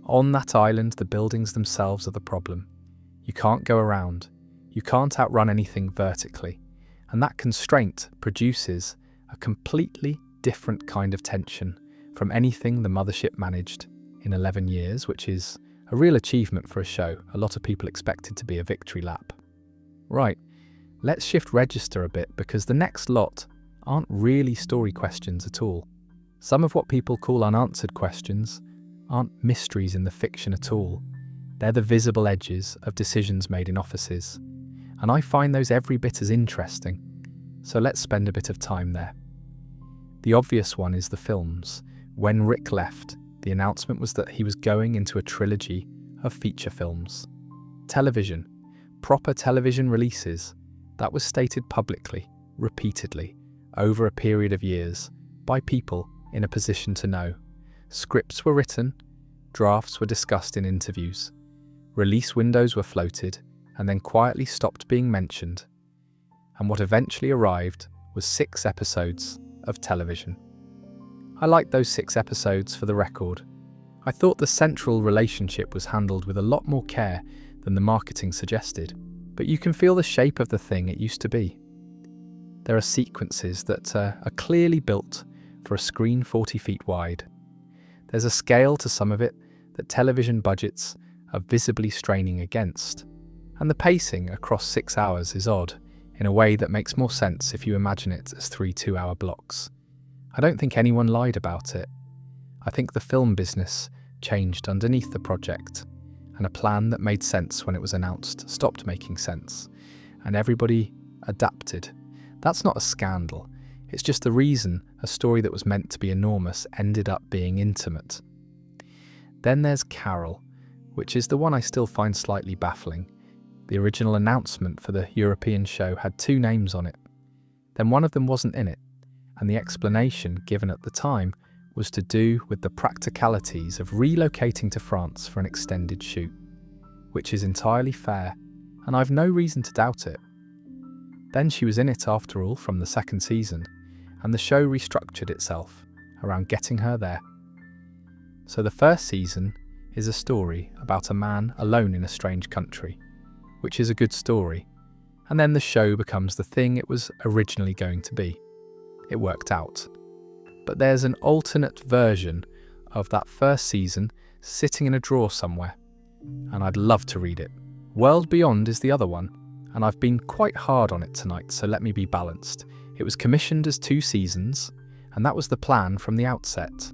On that island, the buildings themselves are the problem. You can't go around. You can't outrun anything vertically. And that constraint produces a completely different kind of tension from anything the mothership managed in 11 years, which is a real achievement for a show a lot of people expected to be a victory lap. Right, let's shift register a bit, because the next lot aren't really story questions at all. Some of what people call unanswered questions aren't mysteries in the fiction at all. They're the visible edges of decisions made in offices, and I find those every bit as interesting, so let's spend a bit of time there. The obvious one is the films. When Rick left, the announcement was that he was going into a trilogy of feature films. Television, proper television releases, that was stated publicly, repeatedly, over a period of years, by people in a position to know. Scripts were written, drafts were discussed in interviews, release windows were floated, and then quietly stopped being mentioned. And what eventually arrived was 6 episodes of television. I liked those 6 episodes for the record. I thought the central relationship was handled with a lot more care than the marketing suggested, but you can feel the shape of the thing it used to be. There are sequences that are clearly built for a screen 40 feet wide. There's a scale to some of it that television budgets are visibly straining against, and the pacing across 6 hours is odd in a way that makes more sense if you imagine it as 3 2-hour blocks. I don't think anyone lied about it. I think the film business changed underneath the project, and a plan that made sense when it was announced stopped making sense, and everybody adapted. That's not a scandal. It's just the reason a story that was meant to be enormous ended up being intimate. Then there's Carol, which is the one I still find slightly baffling, The original announcement for the European show had 2 names on it. Then one of them wasn't in it, and the explanation given at the time was to do with the practicalities of relocating to France for an extended shoot, which is entirely fair, and I've no reason to doubt it. Then she was in it after all from the 2nd season, and the show restructured itself around getting her there. So the 1st season is a story about a man alone in a strange country, which is a good story, and then the show becomes the thing it was originally going to be. It worked out. But there's an alternate version of that 1st season sitting in a drawer somewhere, and I'd love to read it. World Beyond is the other one, and I've been quite hard on it tonight, so let me be balanced. It was commissioned as 2 seasons, and that was the plan from the outset,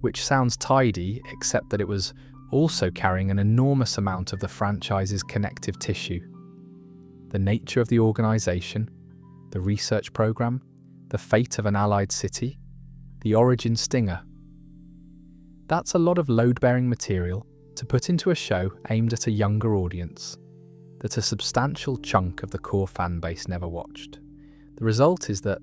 which sounds tidy, except that it was also carrying an enormous amount of the franchise's connective tissue. The nature of the organisation, the research programme, the fate of an allied city, the origin stinger. That's a lot of load-bearing material to put into a show aimed at a younger audience that a substantial chunk of the core fan base never watched. The result is that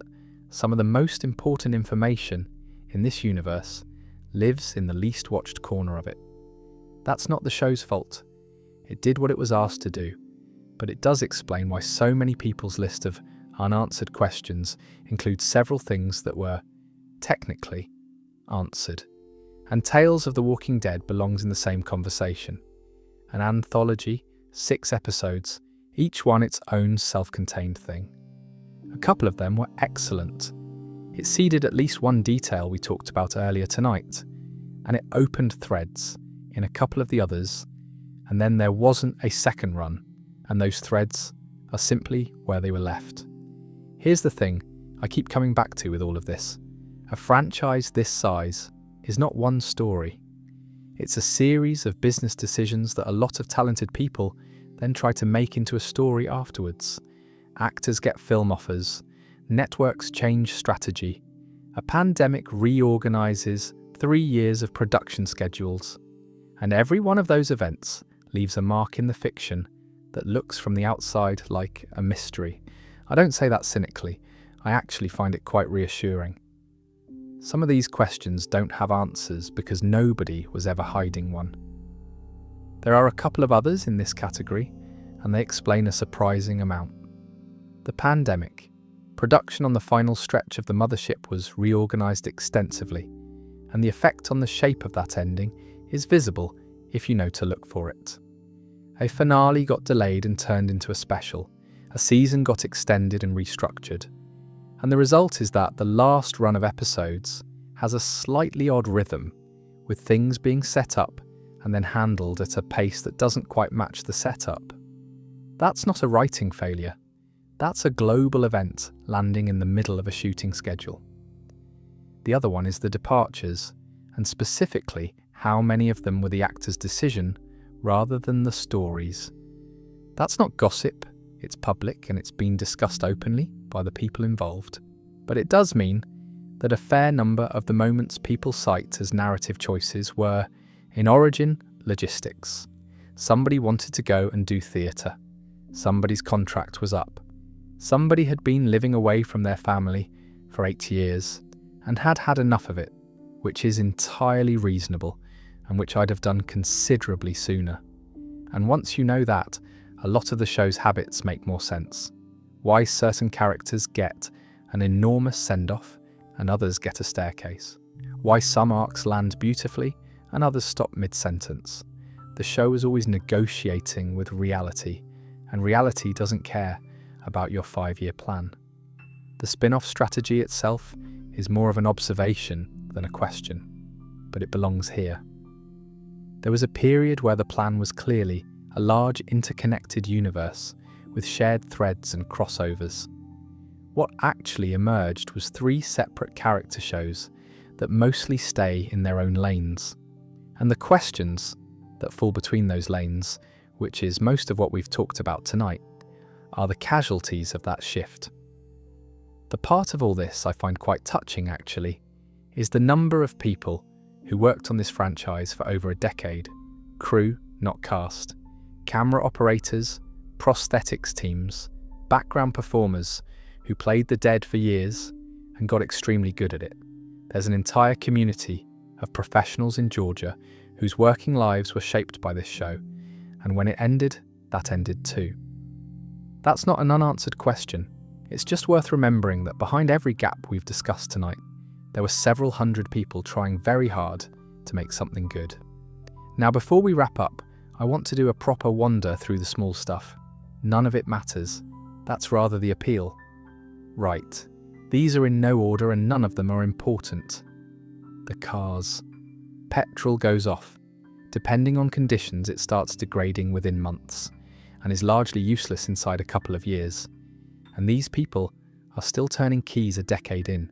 some of the most important information in this universe lives in the least watched corner of it. That's not the show's fault. It did what it was asked to do, but it does explain why so many people's list of unanswered questions includes several things that were, technically, answered. And Tales of the Walking Dead belongs in the same conversation. An anthology, 6 episodes, each one its own self-contained thing. A couple of them were excellent. It seeded at least one detail we talked about earlier tonight, and it opened threads in a couple of the others, and then there wasn't a second run, and those threads are simply where they were left. Here's the thing I keep coming back to with all of this. A franchise this size is not one story. It's a series of business decisions that a lot of talented people then try to make into a story afterwards. Actors get film offers, networks change strategy, a pandemic reorganises 3 years of production schedules, and every one of those events leaves a mark in the fiction that looks from the outside like a mystery. I don't say that cynically, I actually find it quite reassuring. Some of these questions don't have answers because nobody was ever hiding one. There are a couple of others in this category, and they explain a surprising amount. The pandemic. Production on the final stretch of the mothership was reorganised extensively, and the effect on the shape of that ending is visible if you know to look for it. A finale got delayed and turned into a special. A season got extended and restructured. And the result is that the last run of episodes has a slightly odd rhythm, with things being set up and then handled at a pace that doesn't quite match the setup. That's not a writing failure. That's a global event landing in the middle of a shooting schedule. The other one is the departures, and specifically how many of them were the actor's decision rather than the story's. That's not gossip, it's public and it's been discussed openly by the people involved. But it does mean that a fair number of the moments people cite as narrative choices were, in origin, logistics. Somebody wanted to go and do theatre. Somebody's contract was up. Somebody had been living away from their family for 8 years and had had enough of it, which is entirely reasonable and which I'd have done considerably sooner. And once you know that, a lot of the show's habits make more sense. Why certain characters get an enormous send-off and others get a staircase. Why some arcs land beautifully and others stop mid-sentence. The show is always negotiating with reality, and reality doesn't care about your 5-year plan. The spin-off strategy itself is more of an observation than a question, but it belongs here. There was a period where the plan was clearly a large interconnected universe with shared threads and crossovers. What actually emerged was 3 separate character shows that mostly stay in their own lanes. And the questions that fall between those lanes, which is most of what we've talked about tonight, are the casualties of that shift. The part of all this I find quite touching actually is the number of people who worked on this franchise for over a decade. Crew, not cast. Camera operators, prosthetics teams, background performers who played the dead for years and got extremely good at it. There's an entire community of professionals in Georgia whose working lives were shaped by this show, and when it ended, that ended too. That's not an unanswered question. It's just worth remembering that behind every gap we've discussed tonight, there were several hundred people trying very hard to make something good. Now, before we wrap up, I want to do a proper wander through the small stuff. None of it matters. That's rather the appeal. Right. These are in no order and none of them are important. The cars. Petrol goes off. Depending on conditions, it starts degrading within months and is largely useless inside a couple of years. And these people are still turning keys a decade in.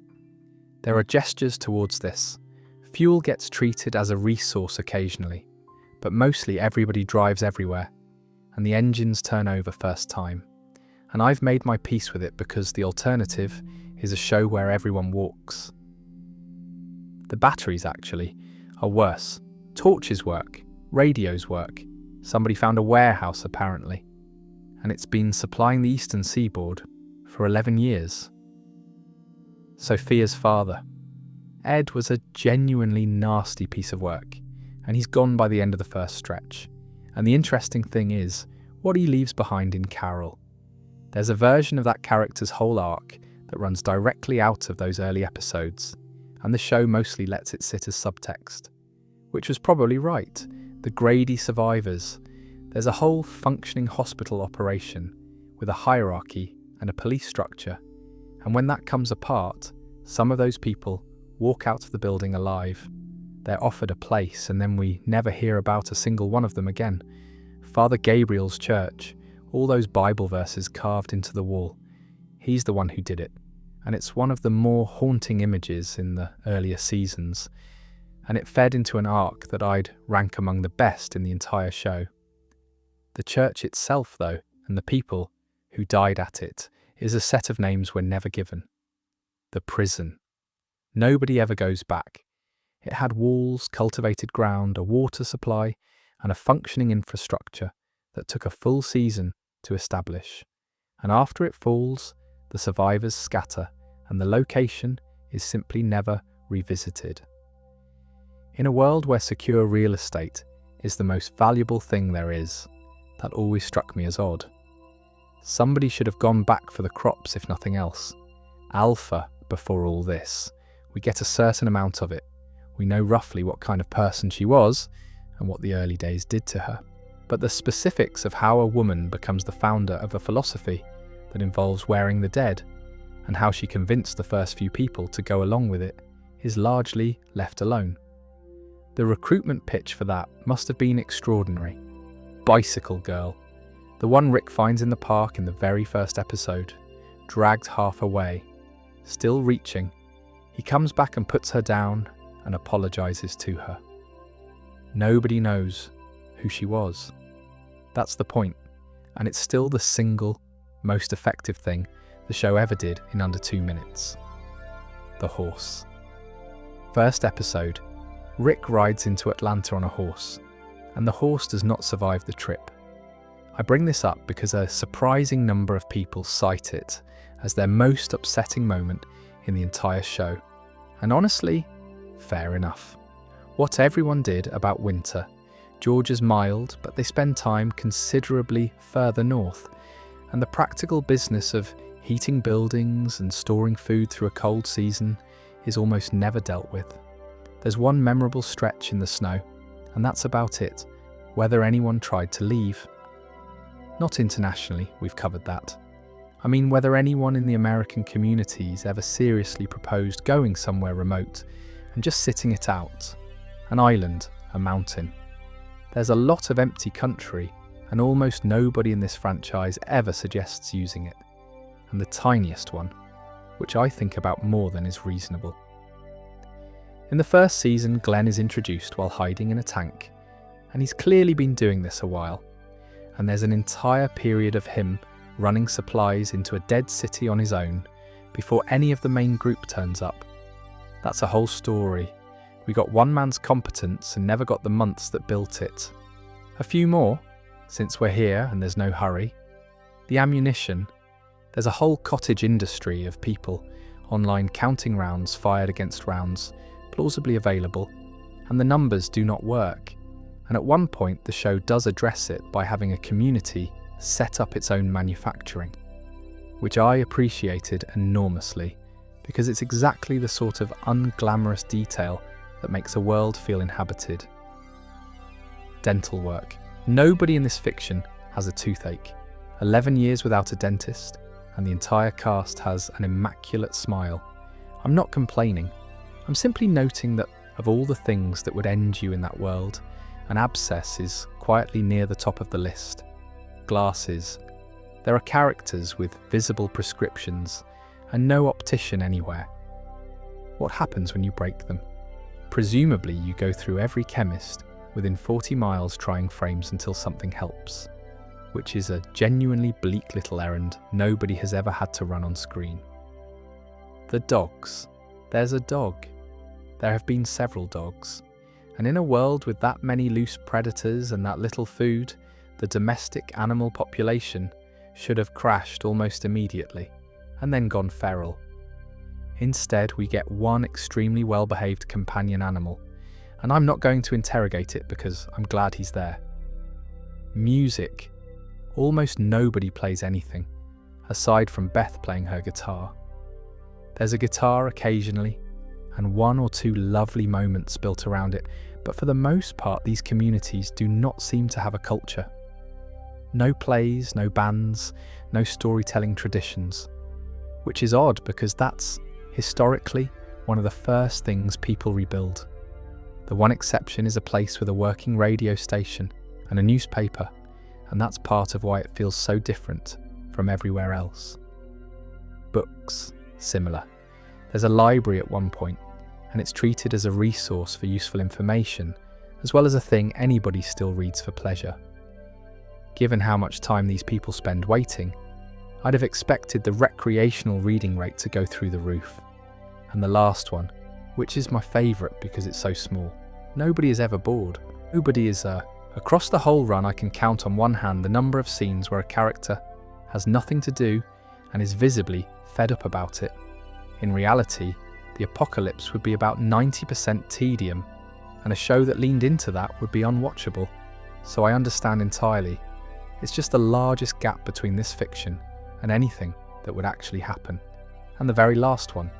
There are gestures towards this. Fuel gets treated as a resource occasionally, but mostly everybody drives everywhere, and the engines turn over first time. And I've made my peace with it because the alternative is a show where everyone walks. The batteries, actually, are worse. Torches work, radios work. Somebody found a warehouse, apparently. And it's been supplying the eastern seaboard for 11 years. Sophia's father. Ed was a genuinely nasty piece of work, and he's gone by the end of the first stretch. And the interesting thing is what he leaves behind in Carol. There's a version of that character's whole arc that runs directly out of those early episodes, and the show mostly lets it sit as subtext. Which was probably right. The Grady survivors. There's a whole functioning hospital operation with a hierarchy and a police structure, and when that comes apart, some of those people walk out of the building alive. They're offered a place, and then we never hear about a single one of them again. Father Gabriel's church, all those Bible verses carved into the wall. He's the one who did it, and it's one of the more haunting images in the earlier seasons, and it fed into an arc that I'd rank among the best in the entire show. The church itself, though, and the people who died at it, is a set of names we're never given. The prison. Nobody ever goes back. It had walls, cultivated ground, a water supply, and a functioning infrastructure that took a full season to establish. And after it falls, the survivors scatter, and the location is simply never revisited. In a world where secure real estate is the most valuable thing there is, that always struck me as odd. Somebody should have gone back for the crops if nothing else. Alpha before all this. We get a certain amount of it. We know roughly what kind of person she was and what the early days did to her. But the specifics of how a woman becomes the founder of a philosophy that involves wearing the dead and how she convinced the first few people to go along with it is largely left alone. The recruitment pitch for that must have been extraordinary. Bicycle girl. The one Rick finds in the park in the very first episode, dragged half away. Still reaching, he comes back and puts her down and apologizes to her. Nobody knows who she was. That's the point, and it's still the single most effective thing the show ever did in under 2 minutes. The horse. First episode, Rick rides into Atlanta on a horse, and the horse does not survive the trip. I bring this up because a surprising number of people cite it as their most upsetting moment in the entire show. And honestly, fair enough. What everyone did about winter. Georgia's mild, but they spend time considerably further north, and the practical business of heating buildings and storing food through a cold season is almost never dealt with. There's one memorable stretch in the snow, and that's about it, whether anyone tried to leave. Not internationally, we've covered that. I mean, whether anyone in the American communities ever seriously proposed going somewhere remote and just sitting it out. An island, a mountain. There's a lot of empty country, and almost nobody in this franchise ever suggests using it. And the tiniest one, which I think about more than is reasonable. In the first season, Glenn is introduced while hiding in a tank, and he's clearly been doing this a while. And there's an entire period of him running supplies into a dead city on his own before any of the main group turns up. That's a whole story. We got one man's competence and never got the months that built it. A few more, since we're here and there's no hurry, The ammunition. There's a whole cottage industry of people online counting rounds fired against rounds, plausibly available, and the numbers do not work. And at one point the show does address it by having a community set up its own manufacturing, which I appreciated enormously, because it's exactly the sort of unglamorous detail that makes a world feel inhabited. Dental work. Nobody in this fiction has a toothache. 11 years without a dentist, and the entire cast has an immaculate smile. I'm not complaining. I'm simply noting that of all the things that would end you in that world, an abscess is quietly near the top of the list. Glasses. There are characters with visible prescriptions, and no optician anywhere. What happens when you break them? Presumably you go through every chemist within 40 miles trying frames until something helps, which is a genuinely bleak little errand nobody has ever had to run on screen. The dogs. There's a dog. There have been several dogs. And in a world with that many loose predators and that little food, the domestic animal population should have crashed almost immediately and then gone feral. Instead, we get one extremely well-behaved companion animal, and I'm not going to interrogate it because I'm glad he's there. Music. Almost nobody plays anything, aside from Beth playing her guitar. There's a guitar occasionally, and one or two lovely moments built around it, but for the most part these communities do not seem to have a culture. No plays, no bands, no storytelling traditions, which is odd because that's, historically, one of the first things people rebuild. The one exception is a place with a working radio station and a newspaper, and that's part of why it feels so different from everywhere else. Books, similar. There's a library at one point, and it's treated as a resource for useful information, as well as a thing anybody still reads for pleasure. Given how much time these people spend waiting, I'd have expected the recreational reading rate to go through the roof. And the last one, which is my favourite because it's so small. Nobody is ever bored. Nobody is Across the whole run I can count on one hand the number of scenes where a character has nothing to do and is visibly fed up about it. In reality, the apocalypse would be about 90% tedium, and a show that leaned into that would be unwatchable. So I understand entirely. It's just the largest gap between this fiction and anything that would actually happen. And the very last one.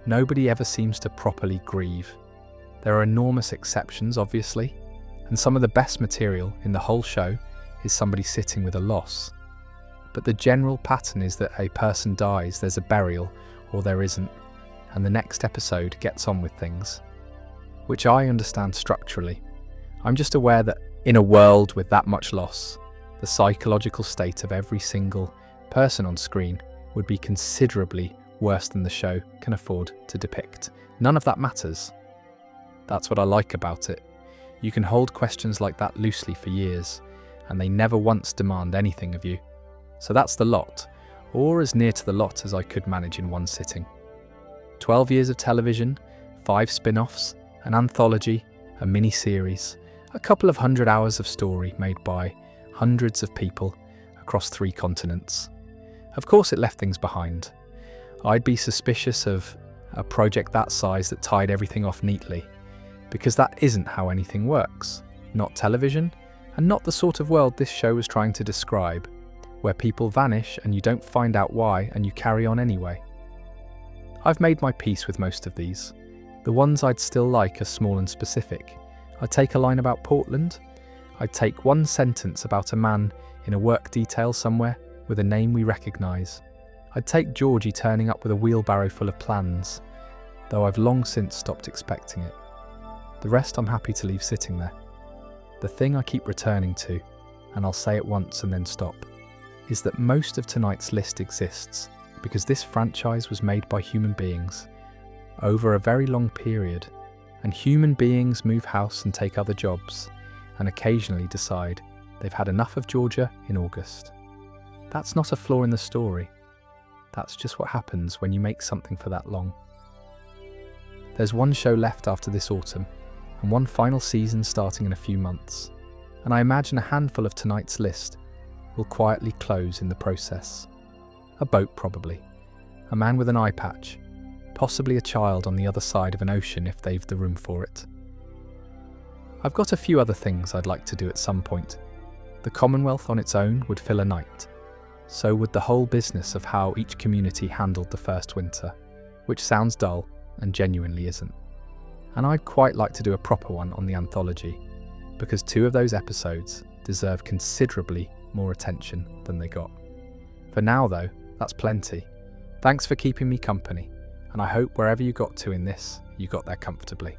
Nobody ever seems to properly grieve. There are enormous exceptions, obviously, and some of the best material in the whole show is somebody sitting with a loss. But the general pattern is that a person dies, there's a burial, or there isn't, and the next episode gets on with things. Which I understand structurally. I'm just aware that in a world with that much loss, the psychological state of every single person on screen would be considerably worse than the show can afford to depict. None of that matters. That's what I like about it. You can hold questions like that loosely for years, and they never once demand anything of you. So that's the lot, or as near to the lot as I could manage in one sitting. 12 years of television, 5 spin-offs, an anthology, a mini-series, a couple of 100 hours of story made by hundreds of people across 3 continents. Of course it left things behind. I'd be suspicious of a project that size that tied everything off neatly, because that isn't how anything works. Not television, and not the sort of world this show was trying to describe, where people vanish and you don't find out why and you carry on anyway. I've made my peace with most of these. The ones I'd still like are small and specific. I'd take a line about Portland. I'd take one sentence about a man in a work detail somewhere with a name we recognise. I'd take Georgie turning up with a wheelbarrow full of plans, though I've long since stopped expecting it. The rest I'm happy to leave sitting there. The thing I keep returning to, and I'll say it once and then stop, is that most of tonight's list exists because this franchise was made by human beings over a very long period, and human beings move house and take other jobs, and occasionally decide they've had enough of Georgia in August. That's not a flaw in the story. That's just what happens when you make something for that long. There's one show left after this autumn, and one final season starting in a few months, and I imagine a handful of tonight's list will quietly close in the process. A boat, probably. A man with an eye patch. Possibly a child on the other side of an ocean if they've the room for it. I've got a few other things I'd like to do at some point. The Commonwealth on its own would fill a night. So would the whole business of how each community handled the first winter, which sounds dull and genuinely isn't. And I'd quite like to do a proper one on the anthology, because 2 of those episodes deserve considerably more attention than they got. For now though, that's plenty. Thanks for keeping me company, and I hope wherever you got to in this, you got there comfortably.